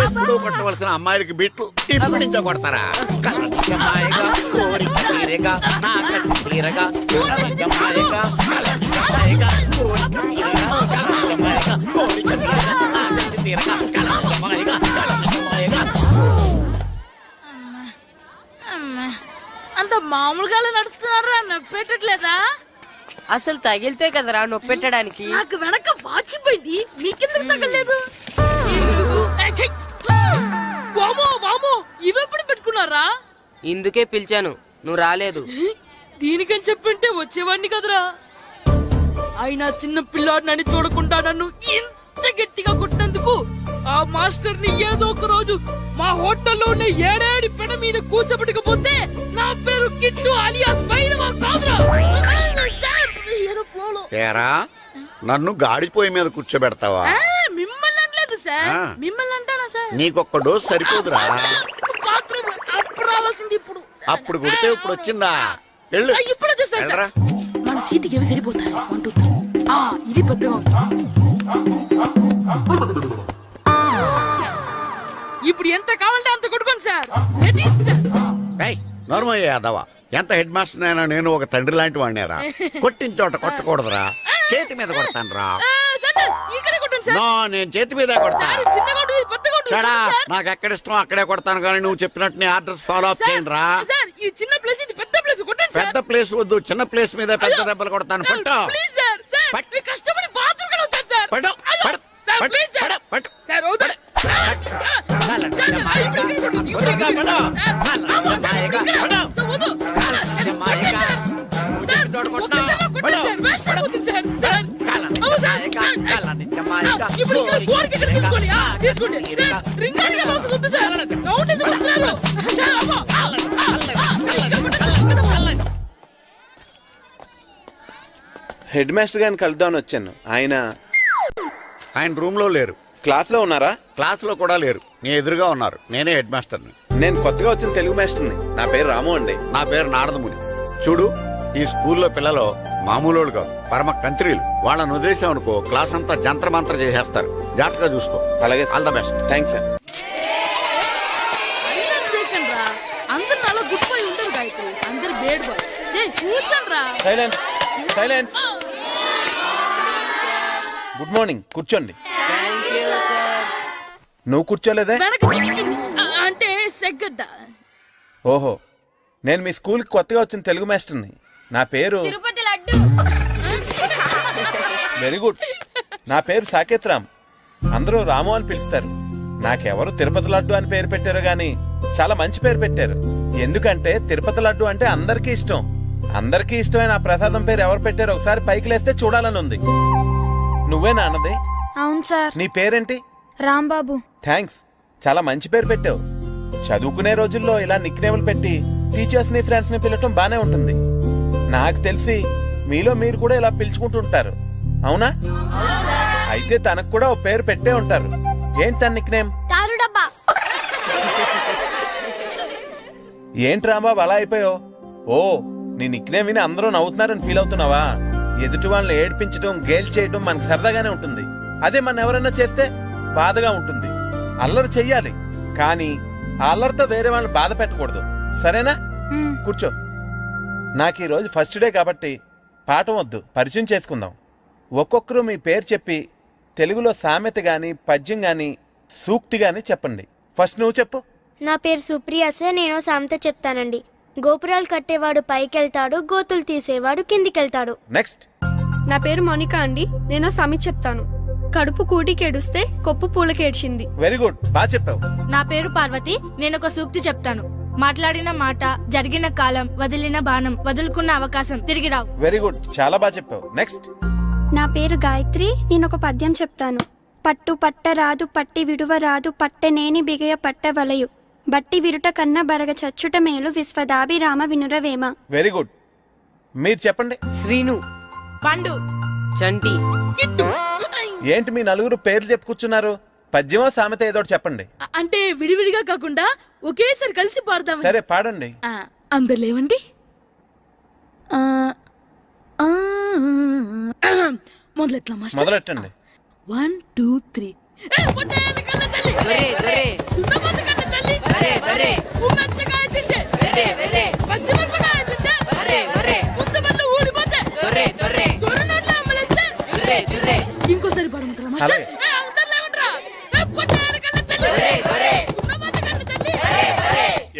S6: ఎప్పుడు కొట్టవలసిన అమ్మాయిలకి బిట్లు ఇప్పుడు నుంచో కొడతారా? కలజమాయగా కోరిక తీరగా నా కసి తీరగా కలజమాయగా కలజమాయగా కోరిక తీరగా కలజమాయగా కోరిక తీరగా నా కసి తీరగా కలజమాయగా కలజమాయగా.
S1: అంత మామూలుగా నడుస్తున్నారా? నొప్పెట్టట్లేదా?
S8: అసలు తగిలితే కదరా నొప్పెట్టడానికి.
S1: నాకు వెనక వాచిపోయింది, మీకెందుకు తగలేదు? ఇవెప్పుడు పెట్టుకున్నారా?
S8: ఇందుకే పిలిచాను, నువ్వు రాలేదు.
S1: దీనికని చెప్పింటే వచ్చేవాడిని కదరా. అయినా చిన్న పిల్లాడినని చూడకుండా నన్ను ఇంత ఇంత గట్టిగా కొట్టినందుకు ఆ మాస్టర్ ని ఏదో ఒక రోజు మా హోటల్లోనే ఏడేడి పెడ మీద కూర్చోబెట్టకపోతే నా పేరు కిట్టు అలియాస్ బైరవా కాదురా. ఏదో ఫ్లోలో
S6: ఏరా నన్ను గాడిపోయి మీద కూర్చోబెడతావా?
S1: మిమ్మల్ని అనలేదు సార్, మిమ్మల్ని అంటానా సార్?
S6: నీకొక్క డోస్ సరిపోదురా.
S1: బాత్రూమ్ అప్పుడు రావాల్సింది ఇప్పుడు.
S6: అప్పుడు కొడితే ఇప్పుడు వచ్చిందా? వెళ్ళు.
S1: ఇప్పుడు వచ్చేసారు సార్. మన సీటుకి ఏవి సరిపోతాయి? 1 2 3. ఇది పెద్దగా ఉంది. ఇప్పుడు ఎంత కావాలంటే అంత కొట్టుకోండి సార్.
S6: నోర్మల్ యాదవ, ఎంత హెడ్ మాస్టర్ అయినా నేను ఒక తండ్రి లాంటి వాడినేరా. కొట్టిన చోట కొట్టకూడదురా, చేతి మీద కొడతాను రా. నేను చేతి మీద కొడతాను. నాకు ఎక్కడ ఇష్టం అక్కడే కొడతాను, కానీ నువ్వు చెప్పినట్టు నీ ఆర్డర్స్ ఫాలో అప్ చేయండి రా. పెద్ద ప్లేస్ వద్దు, చిన్న ప్లేస్ మీద పెద్ద దెబ్బలు కొడతాను. పట్టు
S15: హెడ్ మాస్టర్ గారిని కలుద్దామని వచ్చాను.
S6: ఆయన రూమ్ లో లేరు.
S15: క్లాస్ లో ఉన్నారా?
S6: క్లాస్ లో కూడా లేరు, నీ ఎదురుగా ఉన్నారు. నేనే హెడ్ మాస్టర్ని.
S15: నేను కొత్తగా వచ్చిన తెలుగు మాస్టర్ని. నా పేరు రాము అండి.
S6: నా పేరు నారదముని. చూడు, ఈ స్కూల్లో పిల్లలు మామూలు కాదు, పరమ కంత్రీలు. వాళ్ళని వదిలేసామనుకో క్లాస్ అంతా జంత్ర మంత్ర చేసేస్తారు. జాగ్రత్తగా చూసుకో.
S15: అలాగే,
S6: all the best.
S15: Thanks sir. Silence silence. Good morning. కూర్చోండి. నువ్వు కూర్చోలేదే?
S1: అంటే సెగ్గడ్డ.
S15: ఓహో, నేను మీ స్కూల్కి కొత్తగా వచ్చిన తెలుగు మాస్టర్ని. నా పేరు వెరీ గుడ్. నా పేరు సాకేత్ రామ్. అందరూ రాము అని పిలుస్తారు. నాకెవరు తిరుపతి లడ్డు అని పేరు పెట్టారు గాని చాలా మంచి పేరు పెట్టారు. ఎందుకంటే తిరుపతి లడ్డు అంటే అందరికీ ఇష్టం. అందరికీ ఇష్టమైన ఆ ప్రసాదం పేరు ఎవరు పెట్టారు ఒకసారి పైకి లేస్తే చూడాలని ఉంది. నువ్వేనా అన్నది?
S10: అవును సార్.
S15: నీ పేరేంటి?
S10: రాంబాబు.
S15: థ్యాంక్స్, చాలా మంచి పేరు పెట్టావు. చదువుకునే రోజుల్లో ఇలా నిక్నేములు పెట్టి టీచర్స్ ని ఫ్రెండ్స్ ని పిలవటం బానే ఉంటుంది. నాకు తెలిసి మీలో మీరు కూడా ఇలా పిలుచుకుంటుంటారు, అవునా? అయితే తనకు కూడా ఓ పేరు పెట్టే ఉంటారు. ఏంటి తన నిక్నేమ్? ఏంటి రాంబాబు అలా అయిపోయావు? ఓ, నీ నిక్నేమ్ విని అందరూ నవ్వుతున్నారని ఫీల్ అవుతున్నావా? ఎదుటి వాళ్ళని ఏడ్పించడం, గేల్ చేయడం మనకు సరదాగానే ఉంటుంది. అదే మన ఎవరైనా చేస్తే బాధగా ఉంటుంది. అల్లరి చెయ్యాలి, కానీ ఆ అల్లరితో వేరే వాళ్ళని బాధ పెట్టకూడదు. సరేనా? కూర్చో. నాకు ఈరోజు ఫస్ట్ డే కాబట్టి పాఠం వద్దు, పరిచయం చేసుకుందాం. ఒక్కొక్కరు మీ పేరు చెప్పి తెలుగులో సామెత గాని, పద్యం గాని, సూక్తి గాని చెప్పండి. ఫస్ట్ నువ్వు చెప్పు.
S17: నా పేరు సుప్రియ సార్. నేను సామెత చెప్తానండి. గోపురాలు కట్టేవాడు పైకెళ్తాడు, గోతులు తీసేవాడు కిందికెళ్తాడు.
S15: నెక్స్ట్.
S3: నా పేరు మోనికా అండి. నేను సామెత చెప్తాను. కడుపు కూటికేడుస్తే కొప్పు పూలకేడ్చింది.
S15: వెరీ గుడ్, బాగా చెప్పావు.
S2: నా పేరు పార్వతి. నేను ఒక సూక్తి చెప్తాను. మాట్లాడిన మాట, జరిగిన కాలం, వదిలిన బాణం, వదులుకున్న అవకాశం తిరిగి రావు.
S15: వెరీ గుడ్, చాలా బాగా చెప్పావు. నెక్స్ట్.
S10: నా పేరు గాయత్రి. నేను ఒక పద్యం చెప్తాను. పట్టు పట్టరాదు, పట్టి విడువరాదు, పట్టనేని బిగయ పట్టవలయు, బట్టి విరుట కన్నా బరగ చచ్చుట మేలు, విశ్వదాభిరామ వినురవేమ.
S15: Very good. మీరు చెప్పండి.
S8: శ్రీను,
S2: పండు,
S8: చంటి.
S15: ఏంటి మీ నలుగురు పేర్లు చెప్పుకూర్చున్నారు? పద్యమో సామెత ఏదో చెప్పండి.
S1: అంటే విడివిడిగా కాకుండా ఒకేసారి కలిసి పాడదాం.
S15: సరే, పాడండి.
S1: అందరు లేవండి.
S15: మొదలెట్టండి.
S1: 1 2 3. ఇంకోసారి పాడమంటారా?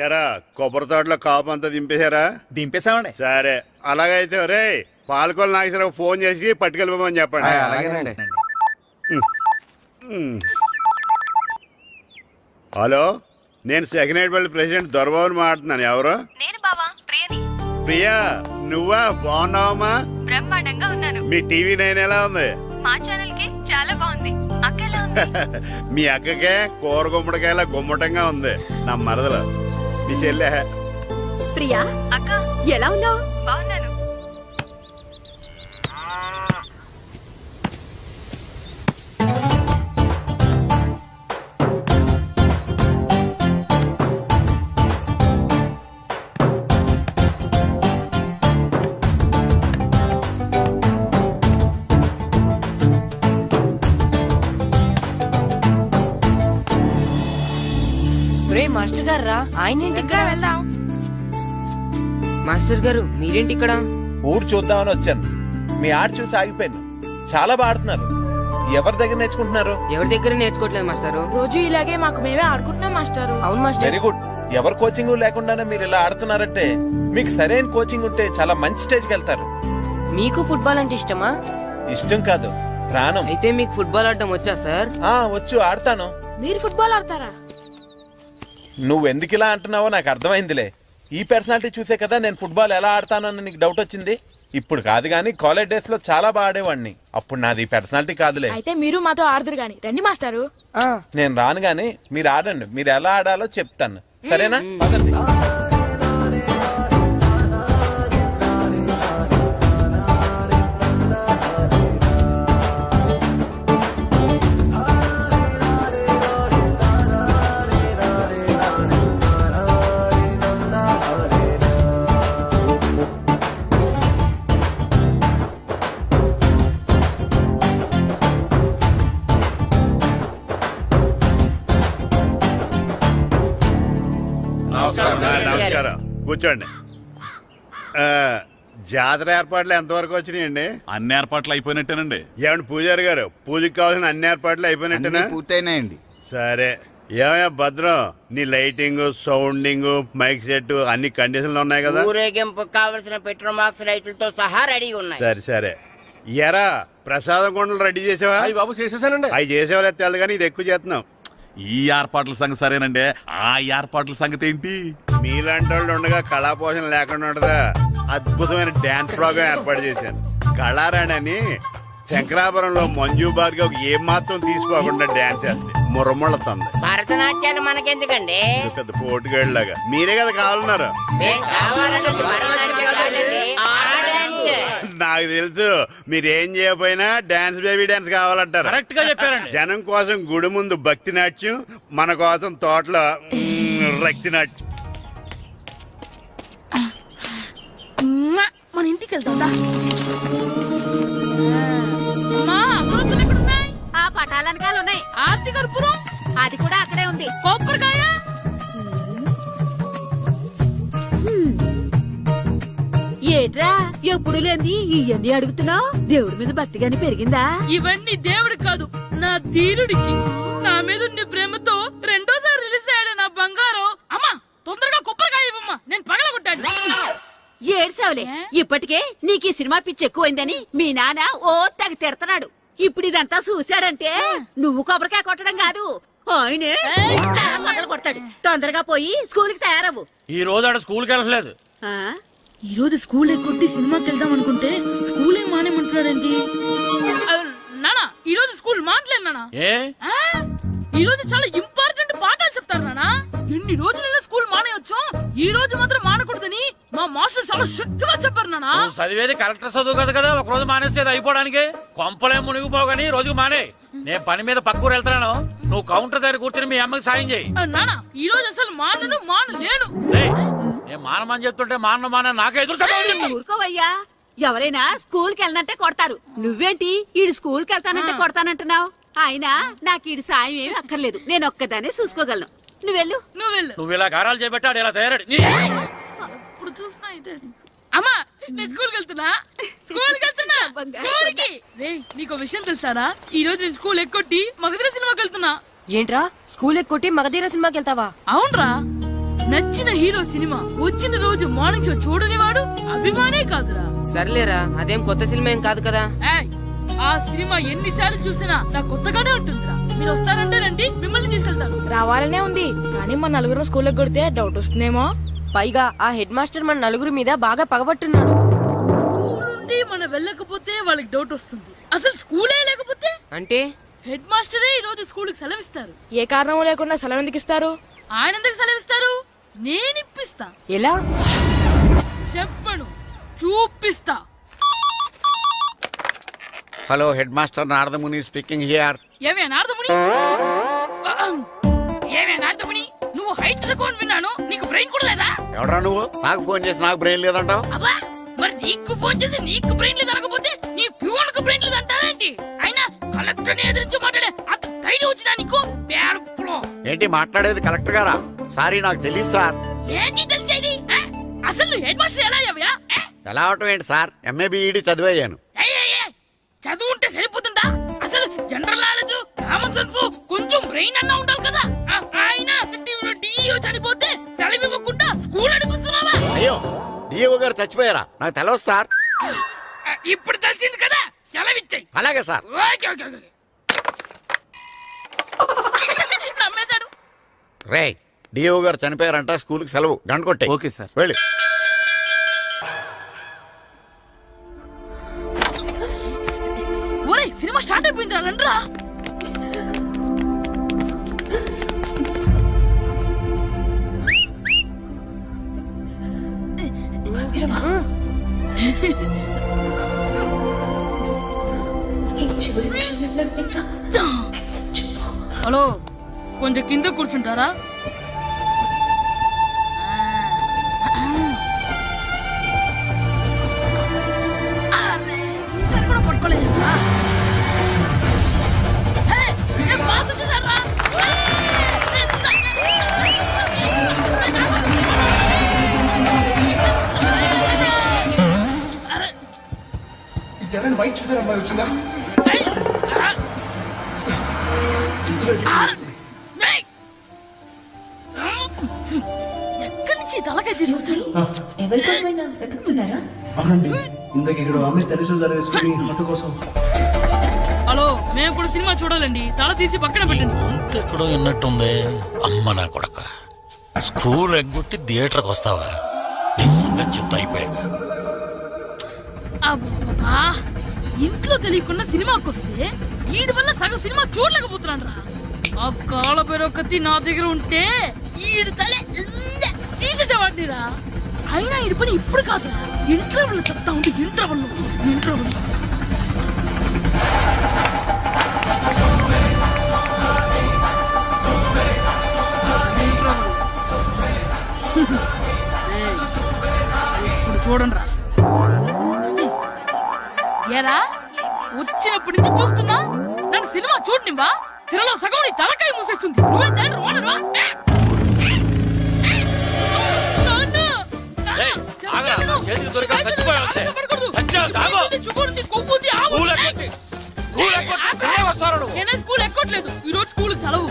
S7: ఎరా కొబ్బరి తోటలో కాపు అంతా దింపేశారా?
S16: దింపేశామండి.
S7: సరే, అలాగైతే రే పాలకొల నాగేశ్వరరావు ఫోన్ చేసి పట్టుకెళ్ళిపోమని చెప్పండి. హలో, నేను సెకండ్ హెడ్ వాళ్ళ ప్రెసిడెంట్ దొరబాబుని మాట్లాడుతున్నాను. ఎవరు?
S18: నేను బావా, ప్రియని.
S7: ప్రియా, నువ్వా? బాగున్నావమ్మా?
S18: బ్రహ్మాండంగా ఉన్నాను.
S7: మీ టీవీ 9 ఎలా ఉంది?
S18: మా ఛానల్ కి చాలా బాగుంది. అక్క
S7: మీ అక్కకే కూర గుమ్మడికాయల గుమ్మటంగా ఉంది నా మరదలు. మీ చెల్లె
S3: ప్రియా అక్క ఎలా ఉన్నావు?
S13: బాగున్నాను.
S8: మాస్టర్ గారు రా, ఆయన ఇక్కడ వెళ్దాం. మాస్టర్ గారు మీరేంటి ఇక్కడ?
S15: ఊరు చూద్దామని వచ్చాను. మీ ఆట చూసి ఆగిపోయాను. చాలా బాగా ఆడుతున్నారు. ఎవరి దగ్గర నేర్చుకుంటున్నారు?
S8: ఎవరి దగ్గర నేర్చుకోవట్లేదు మాస్టారు.
S2: రోజు ఇలాగే మాకు మేమే ఆడుకుంటున్నాం మాస్టారు.
S8: అవును మాస్టర్.
S15: Very good. ఎవరు కోచింగ్ లేకుండానే మీరు ఇలా ఆడుతున్నారంటే మీకు సరైన కోచింగ్ ఉంటే చాలా మంచి స్టేజ్కి వెళ్తారు.
S8: మీకు ఫుట్బాల్ అంటే ఇష్టమా?
S15: ఇష్టం కాదు, ప్రాణం.
S8: అయితే మీకు ఫుట్బాల్ ఆడటం వచ్చా సార్?
S15: వచ్చు, ఆడతాను.
S2: మీరు ఫుట్బాల్ ఆడతారా?
S15: నువ్వెందుకు ఇలా అంటున్నావో నాకు అర్థమైందిలే. ఈ పర్సనాలిటీ చూసే కదా నేను ఫుట్బాల్ ఎలా ఆడతానని నీకు డౌట్ వచ్చింది. ఇప్పుడు కాదు గానీ కాలేజ్ డేస్ లో చాలా బాగా ఆడేవాడిని. అప్పుడు నాది పర్సనాలిటీ కాదులే.
S2: అయితే మీరు మాతో ఆడదురు గాని రండి మాస్టారు.
S15: నేను రాను గానీ మీరు ఆడండి. మీరు ఎలా ఆడాలో చెప్తాను, సరేనా? పదండి.
S7: నమస్కారం, కూర్చోండి. జాతర ఏర్పాట్లు ఎంతవరకు వచ్చినాయండి?
S18: అన్ని ఏర్పాట్లు అయిపోయినట్టేనండి.
S7: ఏమండి పూజారి గారు, పూజకి కావాల్సిన అన్ని ఏర్పాట్లు అయిపోయినట్టేనా?
S18: పూర్తయినాయండి.
S7: సరే. ఏమయ్యా భద్రం, నీ లైటింగ్, సౌండింగ్, మైక్ సెట్ అన్ని కండిషన్లు ఉన్నాయి కదా?
S19: ఊరేగింపు కావలసిన పెట్రోల్ మార్క్స్ లైట్లతో సహా రెడీ ఉన్నాయి.
S7: సరే సరే. ఎరా ప్రసాదం కొండలు రెడీ చేసావా?
S18: బాబు చేసేసానండి.
S7: అవి చేసేవాళ్ళు తెలు కానీ ఇది ఎక్కువ చేస్తున్నాం.
S18: ఈ ఏర్పాట్ల సంగతి సరేనండి, ఆ ఏర్పాట్ల సంగతి ఏంటి?
S7: మీలాంటి వాళ్ళు ఉండగా కళాపోషణ లేకుండా ఉండదా? అద్భుతమైన డాన్స్ ప్రోగ్రామ్ ఏర్పాటు చేశాను. కళారాణి అని శంకరాపురంలో మంజు భార్గవ్ ఏం మాత్రం తీసుకోకుండా డాన్స్ చేస్తే మురముళ్ళతుంది.
S19: భరతనాట్యాలు మనకెందుకండి?
S7: పెద్ద పోటుగాళ్ళలాగా మీరే కదా కావాలన్నారు. నాకు తెలుసు మీరేం చేయకపోయినా డాన్స్ బేబీ డాన్స్ కావాలంటారు.
S18: కరెక్ట్ గా చెప్పారండి.
S7: జనం కోసం గుడి ముందు భక్తి నాట్యం, మన కోసం తోటలో రక్తి నాట్యం.
S1: మన ఇంటికి వెళ్తుందా?
S13: ఆ పటాలనకాలు ఉన్నాయి.
S1: ఆర్తి కర్పూరం
S13: అది కూడా అక్కడే ఉంది.
S1: కొబ్బరికాయ
S13: ఏట్రా ఎప్పుడు లేని ఇవన్నీ అడుగుతున్నావు? దేవుడి మీద భక్తి గాని పెరిగిందా?
S1: ఇవన్నీ దేవుడికి కాదు, నా ధీరుడికి. నా మీద ఉండే ప్రేమతో రెండోసారి రిలీజ్ అయ్యాడు నా బంగారం. అమ్మా తొందరగా కొబ్బరికాయ ఇవ్వమ్మా, నేను పగలగొట్టాను.
S13: ఏడ్సావులే, ఇప్పటికే నీకు ఈ సినిమా పిచ్చి ఎక్కువైందని మీ నాన్న ఓ తెగ తిడతాడు. ఇప్పుడు ఇదంతా చూశాడంటే నువ్వు కొబ్బరికాయ కొట్టడం కాదు, ఆయనే మొదలు కొడతాడు. తొందరగా పోయి స్కూల్ కి తయారవు.
S20: ఈ రోజు ఆడ స్కూల్కి వెళ్ళలేదు.
S1: ఈ రోజు స్కూల్ ఎక్కొట్టి సినిమాకి వెళ్దాం అనుకుంటే స్కూల్ ఏం మానేమంటున్నాడండి. నానా ఈ రోజు స్కూల్ మానట్లేదు నానా. ఈ రోజు చాలా ఇంపార్టెంట్ పాఠాలు చెప్తారు నానా. ఎన్ని రోజులైనా స్కూల్ మానేయొచ్చు, ఈ రోజు మాత్రం మానకూడదని మా మాస్టర్ చాలా స్ట్రిక్ట్ గా చెప్పారు నానా.
S20: చదివేది కలెక్టర్ చదువు కదా కదా, ఒక రోజు మానేసేది అయిపోవడానికి. కొంపలేం మునిగిపోగాని రోజుకు మానే. నేను పని మీద పక్కూరు వెళ్తున్నాను, నువ్వు కౌంటర్ దగ్గర కూర్చొని మీ అమ్మకి సాయం చేయి.
S1: నానా ఈ రోజు అసలు మానలేను.
S20: నేను మానమని చెప్తుంటే మాన నాకే ఎదురు
S13: ఊరుకోవయ్యా, ఎవరైనా స్కూల్ కి వెళ్ళనంటే కొడతారు. నువ్వేంటి ఈడు స్కూల్ కి వెళ్తానంటే కొడతానంటున్నావు? అయినా నాకు ఈడు సాయం ఏమి అక్కర్లేదు, నేను ఒక్కదానే చూసుకోగలను. నువ్వెళ్ళు.
S20: నువ్వు ఇలా గారాలు చేపెట్టాడు ఇలా తయారాడు.
S1: ఇప్పుడు చూస్తున్నా అమ్మా, నేను స్కూల్కి వెళ్తున్నా. స్కూల్కి నీకు విషయం తెలుసారా? ఈ రోజు నేను స్కూల్ ఎక్కొట్టి మగధీర సినిమాకి వెళ్తున్నా.
S8: ఏంట్రా స్కూల్ ఎక్కొట్టి మగధీర సినిమాకి వెళ్తావా?
S1: అవునరా, నచ్చిన హీరో సినిమా వచ్చిన రోజు మార్నింగ్ షో చూడని వాడు అభిమానే కాదురా.
S8: సర్లేరా, అదేం కొత్త సినిమా ఏం కాదు కదా.
S1: ఆ సినిమా ఎన్నిసార్లు చూసినా నాకు కొత్తగానే ఉంటుందిరా. మీరు వస్తారంటే రండి, మిమ్మల్ని తీసుకెళ్తాను.
S2: రావాలనే ఉంది కానీ మన నలుగురు స్కూల్ కొడితే డౌట్ వస్తుందేమో.
S8: పైగా ఆ హెడ్ మాస్టర్ మన నలుగురి మీద బాగా పగబట్టున్నాడు.
S1: స్కూల్ నుండి మనం వెళ్ళకపోతే వాళ్ళకి డౌట్ వస్తుంది. అసలు స్కూలే లేకపోతే
S8: అంటే
S1: హెడ్ మాస్టరే ఈ రోజు స్కూల్కి సెలవిస్తారు.
S2: ఏ కారణం లేకుండా సెలవు ఎందుకు ఇస్తారు?
S1: ఆయన ఎందుకు సెలవిస్తారు? నేను ఇప్పిస్తా.
S8: ఎలా
S1: చెప్పను, చూపిస్తా.
S6: Hello, head master Naradamuni speaking here.
S1: ఏమే నారదముని? ఏమే నారదముని, నువ్వు హైట్ రికార్డ్ విన్నాను, నీకు బ్రెయిన్ కూడా లేదా?
S6: ఎవడా నువ్వు? నాకు ఫోన్ చేసి నాకు బ్రెయిన్ లేదంటావు?
S1: అబ్బా, మరి నీకు ఫోన్ చేసి నీకు బ్రెయిన్ లేదనకపోతే నీ ప్యూన్ కు బ్రెయిన్ లేదంటారేంటి? అయినా కలెక్టర్ ని ఎదిరించి మాట్లాడే అంత ధైర్యం వచ్చినా నీకు?
S6: ఏంటి మాట్లాడేది? కలెక్టర్ గారా? సారీ, నాకు తెలియదు సార్.
S1: ఏంటి తెలిసేది? అసలు నువ్వు హెడ్ మాస్టర్ ఎలా అయ్యావా?
S6: ఎలా అవటం ఏంటి సార్? MA B Ed చదివయ్యాను.
S1: చదువు ఉంటే సరిపోతుందా? అసలు జనరల్ నాలెడ్జ్, కామన్ సెన్స్, కొంచెం బ్రెయిన్ అన్నా ఉండాలి కదా. ఆయన డిఇఓ చనిపోతే సెలవివ్వకుండా స్కూల్ నడిపిస్తున్నావా?
S6: అయ్యో, డిఇఓ గారు చచ్చిపోయారా? నాకు తెలియదు సార్.
S1: ఇప్పుడు తెలిసింది కదా, సెలవిచ్చాయి.
S6: అలాగే సార్.
S1: నమ్మేశాడు.
S6: రే, డిఇఓ గారు చనిపోయారంట, స్కూల్కి సెలవు. గంట కొట్టే.
S15: Okay sir.
S6: వెళ్ళి.
S1: ఒరేయ్, సినిమా స్టార్ట్ అయిపోయిందిరా, రండ్రా. హలో, కొంచెం కింద కూర్చుంటారా? ఈసారి కూడా పట్టుకోలేదు.
S21: వైట్ చూద్దరు అమ్మాయి వచ్చిందా?
S1: ఎక్కడి నుంచి తలకేసి
S21: ఎవరికోసమైనా వెతుకుతున్నారా? అవునండి, ఇందాక ఇక్కడ అమ్మాయి తల్లిదండ్రులు తీసుకుని మట్టు కోసం.
S1: హలో, మేము కూడా సినిమా చూడాలండి. తల తీసి పక్కన పెట్టండి.
S20: ఎక్కడో విన్నట్టుంది. అమ్మ నా కొడక, స్కూల్ ఎగ్గొట్టి థియేటర్కి వస్తావా? నీ సంగతి చెప్తా అయిపోయాక.
S1: అబ్బా, ఇంట్లో తెలియకుండా సినిమాకి వస్తే వీడి వల్ల సగం సినిమా చూడలేకపోతున్నాను రా. ఆ కాళ్ళ పేరొకటి నా దగ్గర ఉంటే ఈడు తలే తీసేసేవాడిని రా. అయినా ఈడి పని ఇప్పుడు కాదు, ఇంటర్వెల్ చెప్తా ఉంటే ఇంటర్వెల్. ఇప్పుడు చూడండి రా. ఏరా, వచ్చినప్పటి నుంచి చూస్తున్నా, నన్ను సినిమా చూడనివ్వా? తిరలో సగం నీ తలకాయ మూసేస్తుంది. నువ్వే తండ్రి ఓనర్వా? స్కూల్ ఎక్కట్లేదు, ఈ రోజు స్కూల్ సెలవు.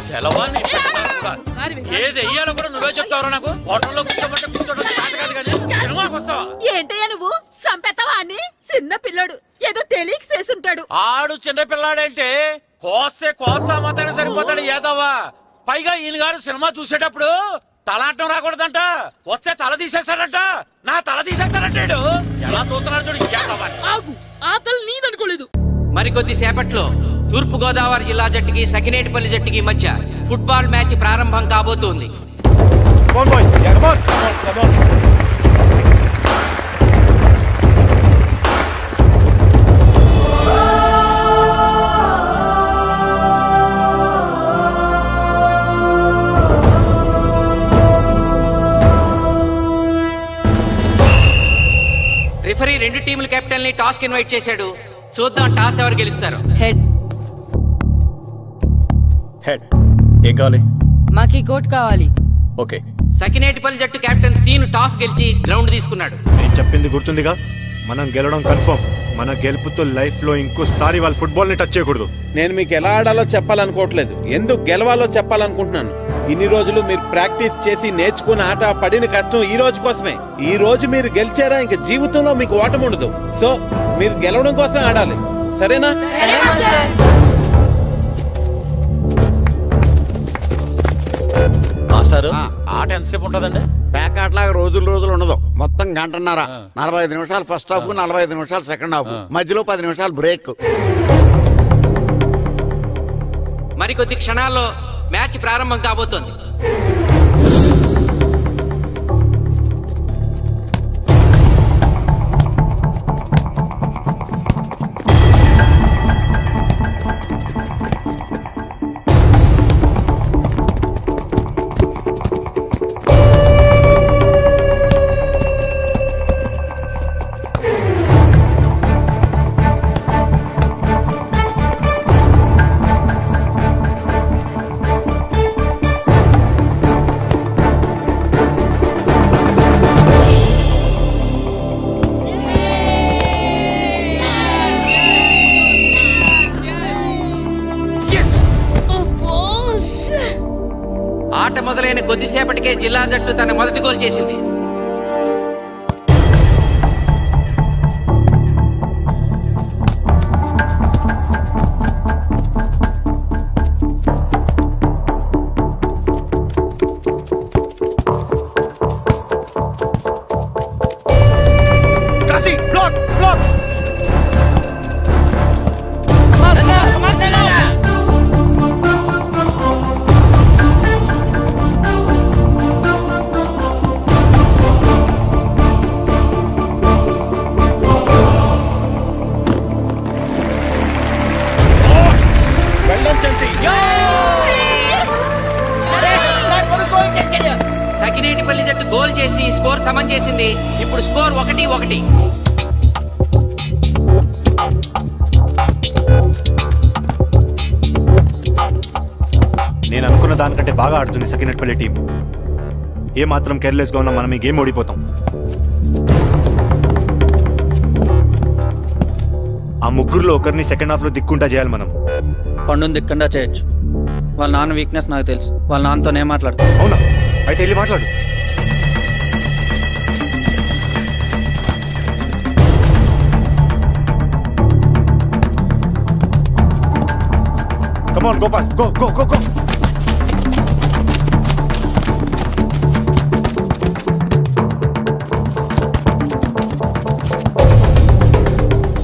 S20: ఏది వెయ్యాలో కూడా నువ్వే చెప్తావు నాకు. హోటల్లో కూర్చోమంటే కూర్చోబెట్టా.
S13: ఏంటయ్యా నువ్వు? సంపెత్తవా అని? చిన్న పిల్లడు ఏదో తెలియక చేసుంటాడు.
S20: ఆడు చిన్న పిల్లాడంటే కోస్తా మాత్రమే సరిపోతాడు ఏదవ్వా. పైగా ఈయన గారు సినిమా చూసేటప్పుడు తలాటం రాకూడదంట, వస్తే తల తీసేస్తాడంట. నా తల తీసేస్తాడంటాడు. ఎలా చూస్తున్నాడు చూడు.
S1: ఆ తల నీదనుకోలేదు.
S22: మరికొద్ది సేపట్లో తూర్పు గోదావరి జిల్లా జట్టుకి సకినేటిపల్లి జట్టుకి మధ్య ఫుట్బాల్ మ్యాచ్ ప్రారంభం కాబోతోంది. రిఫరీ రెండు టీముల కెప్టెన్ ని టాస్ కి ఇన్వైట్ చేశాడు. చూద్దాం టాస్ ఎవరు గెలుస్తారు.
S11: హెడ్.
S4: హెడ్. ఏం కావాలి?
S11: మాకి కోట్ కావాలి.
S4: ఓకే.
S22: సకినేటిపల్లి జట్టు కెప్టెన్ సీను టాస్ గెలిచి గ్రౌండ్ తీసుకున్నాడు.
S23: నేను చెప్పింది గుర్తుందిగా, మనం గెలవడం కన్ఫర్మ్. మన గెలుపుతో లైఫ్ లో ఇంకోసారి వాళ్ళ ఫుట్బాల్ ని టచ్ చేయకూడదు.
S15: నేను మీకు ఎలా ఆడాలో చెప్పాలనుకోవట్లేదు, ఎందుకు గెలవాలో చెప్పాలనుకుంటున్నాను. ఇన్ని రోజులు మీరు ప్రాక్టీస్ చేసి నేర్చుకున్న ఆట పడిన కష్టం ఈ రోజు కోసమే. ఈ రోజు మీరు గెలిచారా, ఇంక జీవితంలో మీకు ఓటమి ఉండదు. సో మీరు గెలవడం కోసం ఆడాలి, సరేనా?
S20: మాస్టర్, ఆట ఎంతసేపు ఉంటుందండి?
S6: పేకాట్లాగా రోజులు ఉండదు. మొత్తం గంటన్నర. 45 నిమిషాలు ఫస్ట్ హాఫ్, 45 నిమిషాలు సెకండ్ హాఫ్, మధ్యలో 10 నిమిషాలు బ్రేక్.
S22: మరికొద్ది క్షణాల్లో మ్యాచ్ ప్రారంభం కాబోతోంది. ఆట మొదలైన కొద్దిసేపటికే జిల్లా జట్టు తన మొదటి గోల్ చేసింది. సకినేటిపల్లి జట్టు గోల్ చేసి స్కోర్ సమం చేసింది. ఇప్పుడు స్కోర్ 1-1.
S23: నేను అనుకున్న దానికంటే బాగా ఆడుతుంది సకినేటిపల్లి టీం. ఏ మాత్రం కేర్లెస్ గా ఉన్నా మనం ఈ గేమ్ ఓడిపోతాం. ఆ ముగ్గురులో ఒకరిని సెకండ్ హాఫ్ లో దిక్కుంటా చేయాలి మనం.
S5: పండుని దిక్కుండా చేయొచ్చు. వాళ్ళ నాన్న వీక్నెస్ నాకు తెలుసు. వాళ్ళ నాన్నతోనే మాట్లాడతాను.
S23: అవునా? అయితే వెళ్ళి మాట్లాడు. Come on, Gopal. Go, go, go, go.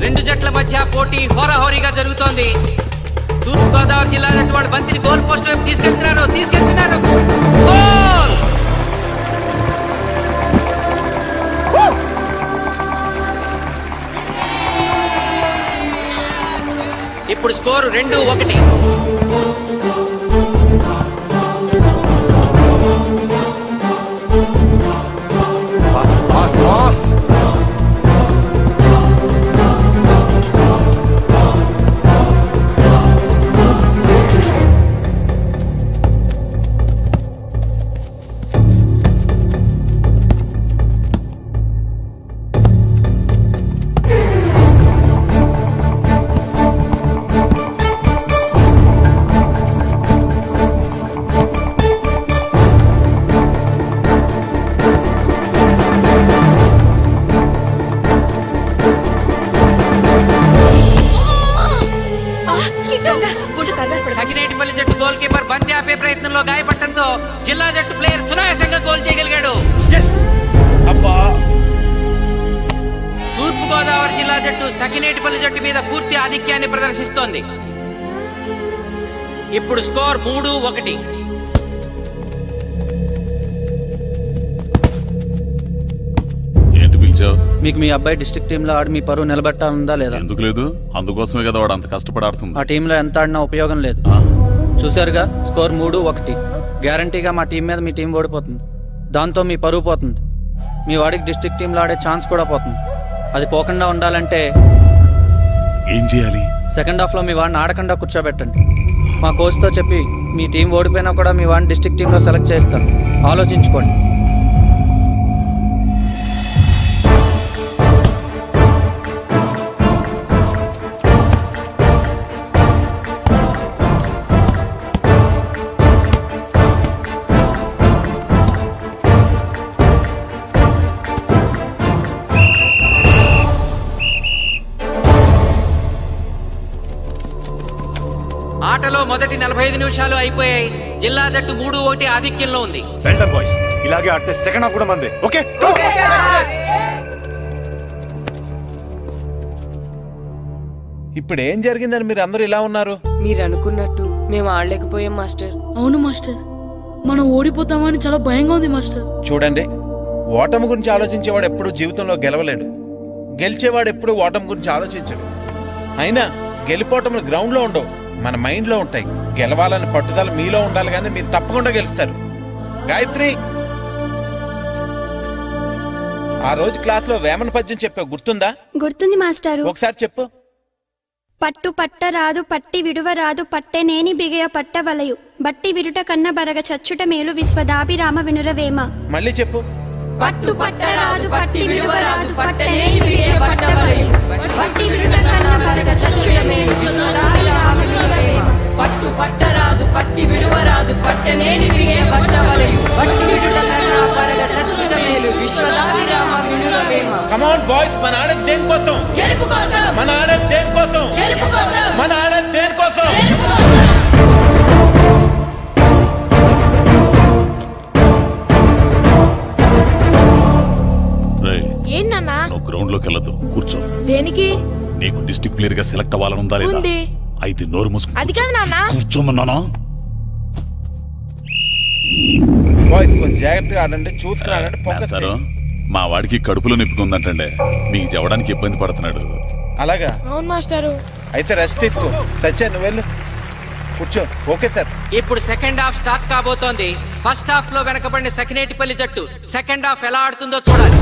S22: రెండు జట్ల మధ్య పోటీ హోరాహోరీగా జరుగుతోంది. తూర్పు గోదావరి జిల్లా జట్టు వాళ్ళు బంతిని గోల్ పోస్ట్ వైపు తీసుకెళ్తున్నారు. గోల్! ఇప్పుడు స్కోరు 2-1. సకినేటిపల్లి జట్టు గోల్ కీపర్ బంతి ఆపే ప్రయత్నంలో గాయపడటంతో జిల్లా జట్టు ప్లేయర్ సునాయాసంగా గోల్ చేయగలిగాడు. తూర్పు గోదావరి జిల్లా జట్టు సకినేటిపల్లి జట్టు మీద పూర్తి ఆధిక్యాన్ని ప్రదర్శిస్తోంది. ఇప్పుడు స్కోర్ 3-1.
S5: మీకు మీ అబ్బాయి డిస్ట్రిక్ట్ టీంలో ఆడి మీ పరువు నిలబెట్టాలందా లేదా?
S18: ఎందుకు లేదు? అందుకోసమే కదా వాడు అంత కష్టపడి ఆడుతుంది.
S5: ఆ టీంలో ఎంత ఆడినా ఉపయోగం లేదు. చూసారుగా, స్కోర్ 3-1. గ్యారంటీగా మా టీం మీద మీ టీం ఓడిపోతుంది. దాంతో మీ పరువు పోతుంది. మీ వాడికి డిస్ట్రిక్ట్ టీంలో ఆడే ఛాన్స్ కూడా పోతుంది. అది పోకుండా ఉండాలంటే
S18: ఏం చేయాలి?
S5: సెకండ్ హాఫ్ లో మీ వాడిని ఆడకుండా కూర్చోబెట్టండి. మా కోచ్తో చెప్పి మీ టీం ఓడిపోయినా కూడా మీ వాడిని డిస్ట్రిక్ట్ టీంలో సెలెక్ట్ చేస్తాను. ఆలోచించుకోండి.
S22: ఆటలో మొదటి 45 నిమిషాలు అయిపోయాయి. జిల్లా జట్టు 3-1 ఆధిక్యంలో ఉంది.
S23: బాయ్స్, ఇలాగే ఆడితే సెకండ్ హాఫ్ కూడా మందే. ఓకే?
S15: ఇప్పుడు ఏం జరిగిందని మీరు అందరూ ఇలా ఉన్నారు?
S8: మీరు అనుకున్నట్టు మేము ఆడలేకపోయాం మాస్టర్.
S1: అవును మాస్టర్, మనం ఓడిపోతామని చాలా భయంగా ఉంది మాస్టర్.
S15: చూడండి, ఓటమి గురించి ఆలోచించేవాడు ఎప్పుడు జీవితంలో గెలవలేడు, గెలిచేవాడు ఎప్పుడు ఓటమి గురించి ఆలోచించడు. అయినా గెలిపోవటంలో గ్రౌండ్లో ఉండవు, మన మైండ్లో ఉంటాయి. గెలవాలని పట్టుదల మీలో ఉండాలి, కానీ మీరు తప్పకుండా గెలుస్తారు. గాయత్రి, ఆ రోజు క్లాస్లో వేమన పద్యం చెప్పావు, గుర్తుందా?
S10: గుర్తుంది మాస్టారు.
S15: ఒకసారి చెప్పు.
S10: పట్టు పట్ట రాదు పట్టి విడువ రాదు పట్టెనేని బిగయ పట్ట వలయు బట్టి విరుట కన్న బరగ చచ్చుట మేలు విశ్వదాభిరామ వినురవేమ.
S15: మళ్ళీ చెప్పు.
S11: పట్టు పట్ట రాదు పట్టి విడువ రాదు పట్టెనేని బిగయ పట్ట వలయు బట్టి విరుట కన్న బరగ చచ్చుట మేలు విశ్వదాభిరామ వినురవేమ. పట్టు పట్ట రాదు పట్టి విడువ రాదు పట్టెనేని బిగయ పట్ట వలయు బట్టి విరుట కన్న బరగ చచ్చుట మేలు విశ్వదాభిరామ వినురవేమ.
S15: కమ్ ఆన్ బాయ్స్, మన ఆడేది దేనికోసం?
S11: గెలుపు కోసం.
S15: మన ఆడేది దేనికోసం?
S11: గెలుపు కోసం.
S15: మన ఆడేది దేనికోసం?
S2: ఏంటన్నా?
S18: నువ్వు గ్రౌండ్ లోకి వెళ్ళదు, కూర్చో.
S2: దేనికి?
S18: నీకు డిస్ట్రిక్ట్ ప్లేయర్ గా సెలెక్ట్ అవ్వాలనుందా లేదా?
S2: ఉంది.
S18: అయితే నోరు మూసుకు
S2: అది కాదు నాన్న.
S18: కూర్చోమన్నానా?
S15: బాయ్స్ కొంచెం జాగ్రత్తగా ఆడండి, చూసుకుని ఆడండి, ఫోకస్ చేయండి.
S18: మా వాడికి కడుపులో నొప్పుకుందంటండే, మీకు చెప్పడానికి ఇబ్బంది పడుతున్నాడు.
S15: అలాగా?
S2: అవును మాస్టారు.
S15: అయితే రెస్ట్ తీసుకో. సత్య నువ్వు వెళ్ళు, కూర్చో. Okay sir.
S22: ఇప్పుడు సెకండ్ హాఫ్ స్టార్ట్ కాబోతోంది. ఫస్ట్ హాఫ్ లో వెనకబడిన సకినేటిపల్లి జట్టు సెకండ్ హాఫ్ ఎలా ఆడుతుందో చూడాలి.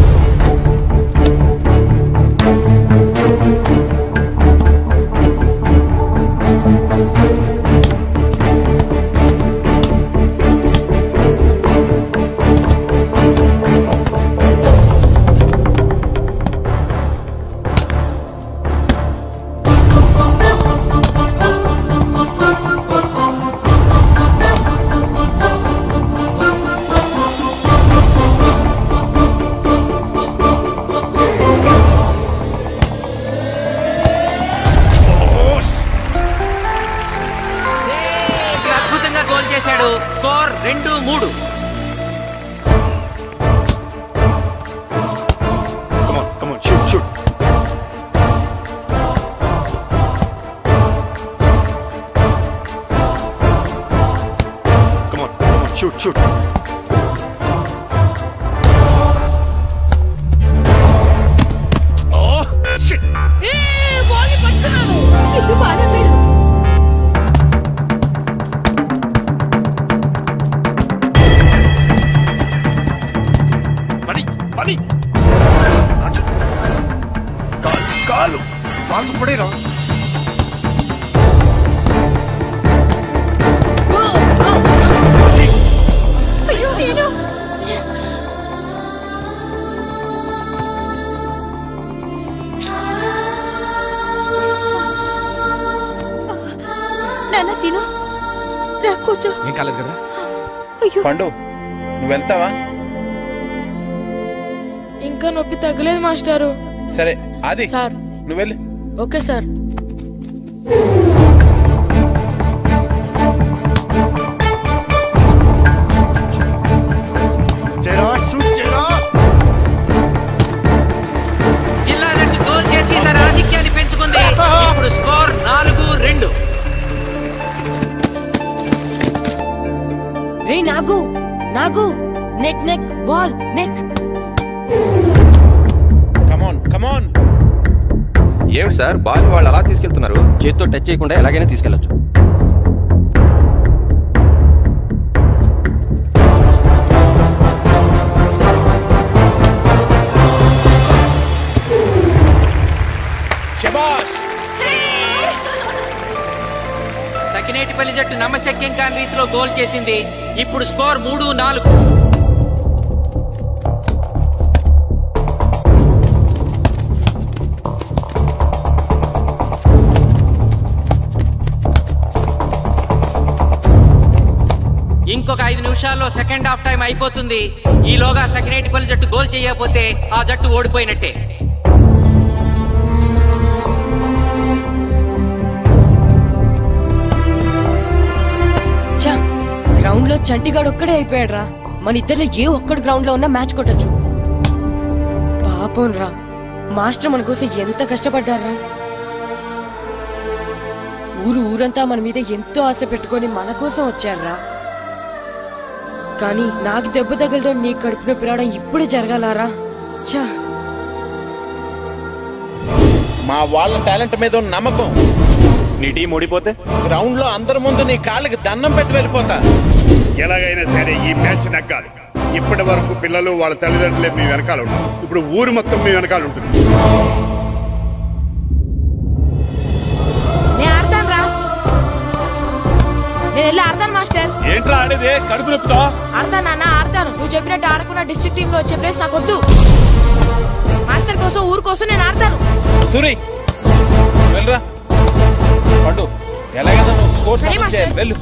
S22: Score 2-3.
S23: Come on, shoot. Come on, shoot.
S1: Oh, shit! Ball పట్టుకున్నాను. ఇది బాగా వీడు.
S23: కాలు బాగు పడేరా.
S1: అయ్యో నేను నాన్న సీను రా కూర్చో.
S5: ఏం కాలేదు కదా?
S15: పండు నువ్వు వెళ్తావా?
S2: ఇంకా నొప్పి తగ్గలేదు మాస్టారు.
S15: సరే ఆది
S2: సార్
S15: నువ్వు వెళ్ళు.
S2: Okay sir.
S22: జిల్లా జట్టు గోల్ చేసి తన ఆధిక్యాన్ని పెంచుకుంది. ఇప్పుడు స్కోర్ 4-2.
S8: రే నాగు నెక్ బాల్ నెక్.
S15: కమాన్.
S9: ఏమిటి సార్, బాల్ వాళ్ళు అలా తీసుకెళ్తున్నారు? చేత్తో టచ్ చేయకుండా ఎలాగైనా తీసుకెళ్లొచ్చు.
S22: సకినేటిపల్లి జట్టు నమ్మశక్యం కాని రీతిలో గోల్ చేసింది. ఇప్పుడు స్కోర్ 3-4. ఇంకొక 5 నిమిషాల్లో సెకండ్ హాఫ్ టైం అయిపోతుంది. ఈలోగా సకినేటిపల్లి జట్టు గోల్ చేయకపోతే ఆ జట్టు ఓడిపోయినట్టే.
S8: గ్రౌండ్ లో చంటిగాడు ఒక్కడే అయిపోయాడు రా. మన ఇద్దరిలో ఏ ఒక్కడు గ్రౌండ్ లో ఉన్నా మ్యాచ్ కొట్టచ్చు. పాపం రా, మాస్టర్ మన కోసం ఎంత కష్టపడ్డారా. ఊరంతా మన మీద ఎంతో ఆశ పెట్టుకొని మన కోసం వచ్చాడ్రా. కానీ నాకు దెబ్బ తగలడం నీ కడుపు నొప్పి రావడం ఇప్పుడే జరగాలారా? చా,
S15: మా వాళ్ళ టాలెంట్ మీద ఉన్న నమ్మకం.
S23: నీ టీం ఓడిపోతే
S15: గ్రౌండ్ లో అందరి ముందు నీ కాళ్ళకి దండం పెట్టి వెళ్ళిపోతా.
S7: ఎలాగైనా సరే ఈ మ్యాచ్ నెగ్గాలి. ఇప్పటి వరకు పిల్లలు వాళ్ళ తల్లిదండ్రులే మీ వెనకాల ఉంటారు. ఇప్పుడు ఊరు మొత్తం మీ వెనకాల ఉంటుంది.
S18: ఏంట్రా ఆడేది? కడుపు నొప్పితో
S2: ఆడతాను నాన్న, ఆడతాను. నువ్వు చెప్పినట్టు ఆడకుండా డిస్ట్రిక్ట్ టీమ్ లో వచ్చే ప్లేస్ నాకు వద్దు. మాస్టర్ కోసం, ఊరు కోసం నేను ఆడతాను.
S15: సూరి వెళ్ళరా. పండు ఎలాగైనా నువ్వు స్కోర్
S2: సరే మాస్టర్.
S15: వెళ్ళు.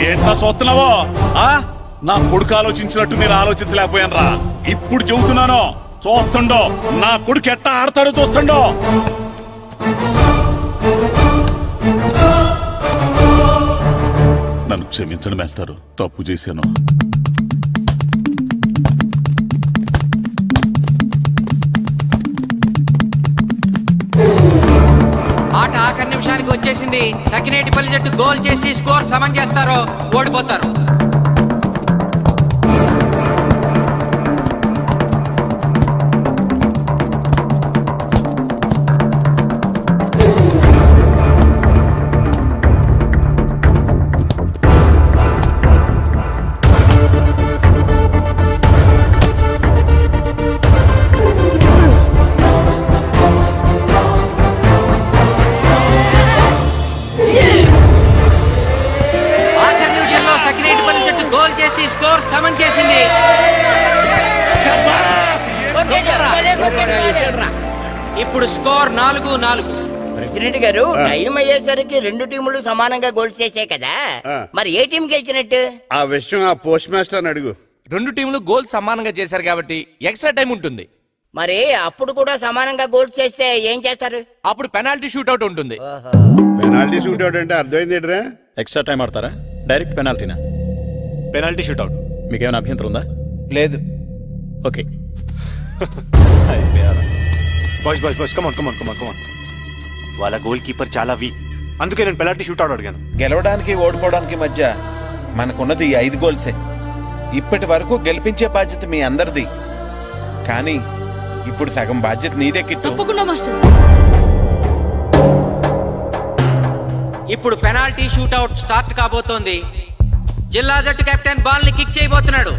S18: ఏంట్రా చూస్తున్నావో? నా కొడుకు ఆలోచించినట్టు నేను ఆలోచించలేకపోయాను రా. ఇప్పుడు చెబుతున్నాను, చూస్తుండో నా కొడుకు ఎట్టా ఆడతాడో చూస్తుండో. నన్ను క్షమించండి మాస్టారు, తప్పు చేశాను.
S22: ఆట ఆఖరి నిమిషానికి వచ్చేసింది. సకినేటిపల్లి జట్టు గోల్ చేసి స్కోర్ సమం చేస్తారో ఓడిపోతారు. స్కోర్ సమం చేసింది. ఇప్పుడు స్కోర్ 4-4.
S19: ప్రెసిడెంట్ గారు, టైం అయ్యేసరికి రెండు టీములు సమానంగా గోల్స్ చేసాయి కదా, మరి ఏ టీం గెలిచినట్టు?
S7: ఆ విషయం ఆ పోస్ట్ మాస్టర్ అడుగు.
S12: రెండు టీములు గోల్ సమానంగా చేశారు కాబట్టి ఎక్స్ట్రా టైం ఉంటుంది.
S19: మరి అప్పుడు కూడా సమానంగా గోల్స్ చేస్తే ఏం చేస్తారు?
S12: అప్పుడు పెనాల్టీ షూట్అవుట్ ఉంటుంది.
S7: పెనాల్టీ షూట్అవుట్ అంటే అర్థమైంది ఏంట్రా?
S4: ఎక్స్ట్రా టైం ఆడతారా? డైరెక్ట్ పెనాల్టీనా?
S23: Penalty shootout.
S4: మీకేమైనా అభ్యంతరం ఉందా?
S15: లేదు.
S4: Okay.
S23: Boys boys boys come on come on come on come on. వాళ్ళ గోల్ కీపర్ చాలా వీక్, అందుకే నేను పెనాల్టీ షూట్అవుట్ అడిగాను.
S15: గెలవడానికి ఓడిపోవడానికి మధ్య మనకున్నది 5 గోల్సే. ఇప్పటి వరకు గెలిపించే బాధ్యత మీ అందరిది. కానీ ఇప్పుడు సగం బాధ్యత నీదే కిట్టు.
S1: తప్పకుండా మాస్టర్.
S22: ఇప్పుడు పెనాల్టీ షూట్అవుట్ స్టార్ట్ కాబోతోంది. జిల్లా జట్టు కెప్టెన్ బాల్ ని కిక్ చేయబోతున్నాడు.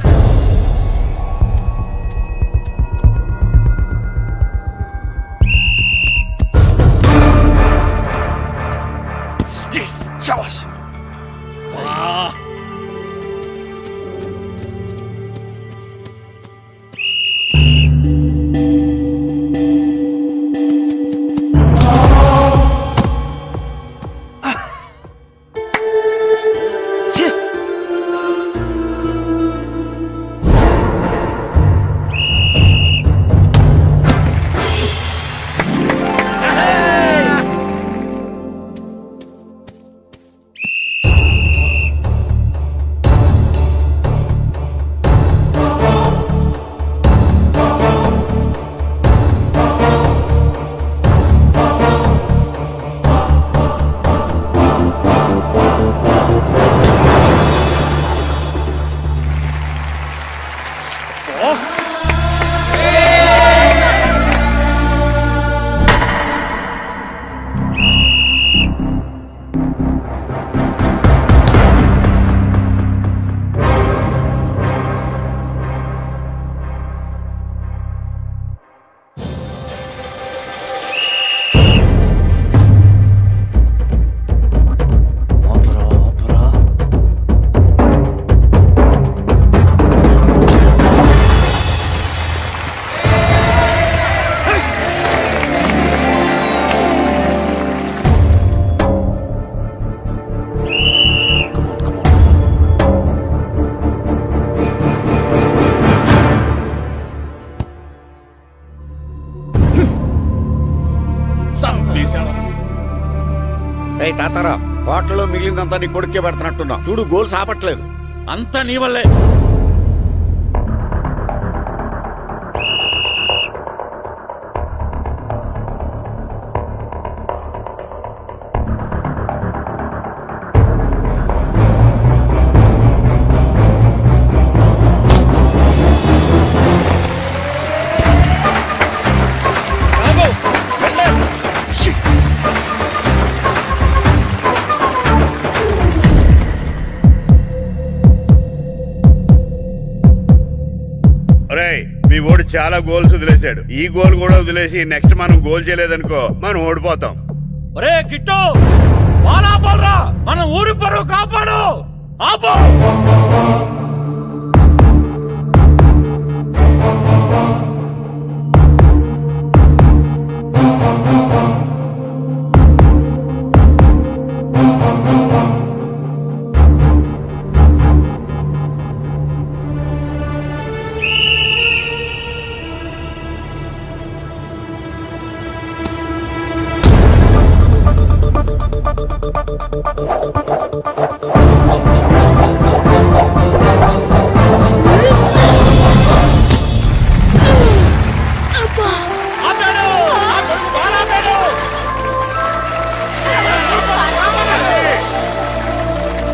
S6: తాతారా, బాటలో మిగిలిందంతా నీ కొడుకే పెడుతున్నట్టున్నా. చూడు, గోల్స్ ఆపట్లేదు.
S20: అంతా నీ వల్లే.
S7: మీ ఓడి చాలా గోల్స్ వదిలేశాడు. ఈ గోల్ కూడా వదిలేసి నెక్స్ట్ మనం గోల్ చేయలేదనుకో మనం ఓడిపోతాం.
S20: ఒరే కిట్టు, బాలా బాలరా, మన ఊరి పరువు కాపాడు. ఆపో.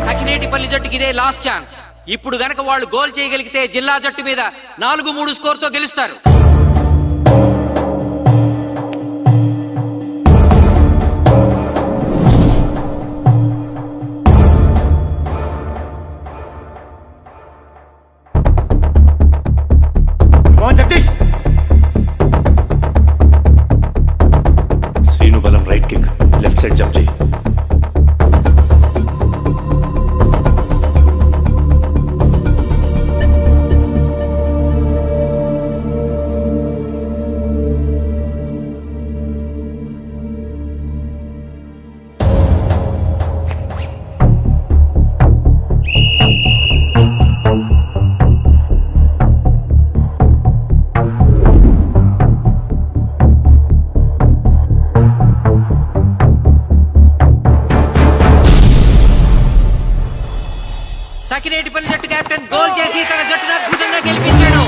S22: సకినేటిపల్లి జట్టుకి ఇదే లాస్ట్ ఛాన్స్. ఇప్పుడు గనక వాళ్ళు గోల్ చేయగలిగితే జిల్లా జట్టు మీద 4-3 స్కోర్తో గెలుస్తారు.
S23: జగదీష్, శ్రీను బలం right kick, left side jump చేయి.
S22: సకినేటిపల్లి జట్టు కెప్టెన్ గోల్ చేసి తన జట్టును అద్భుతంగా గెలిపించాడు.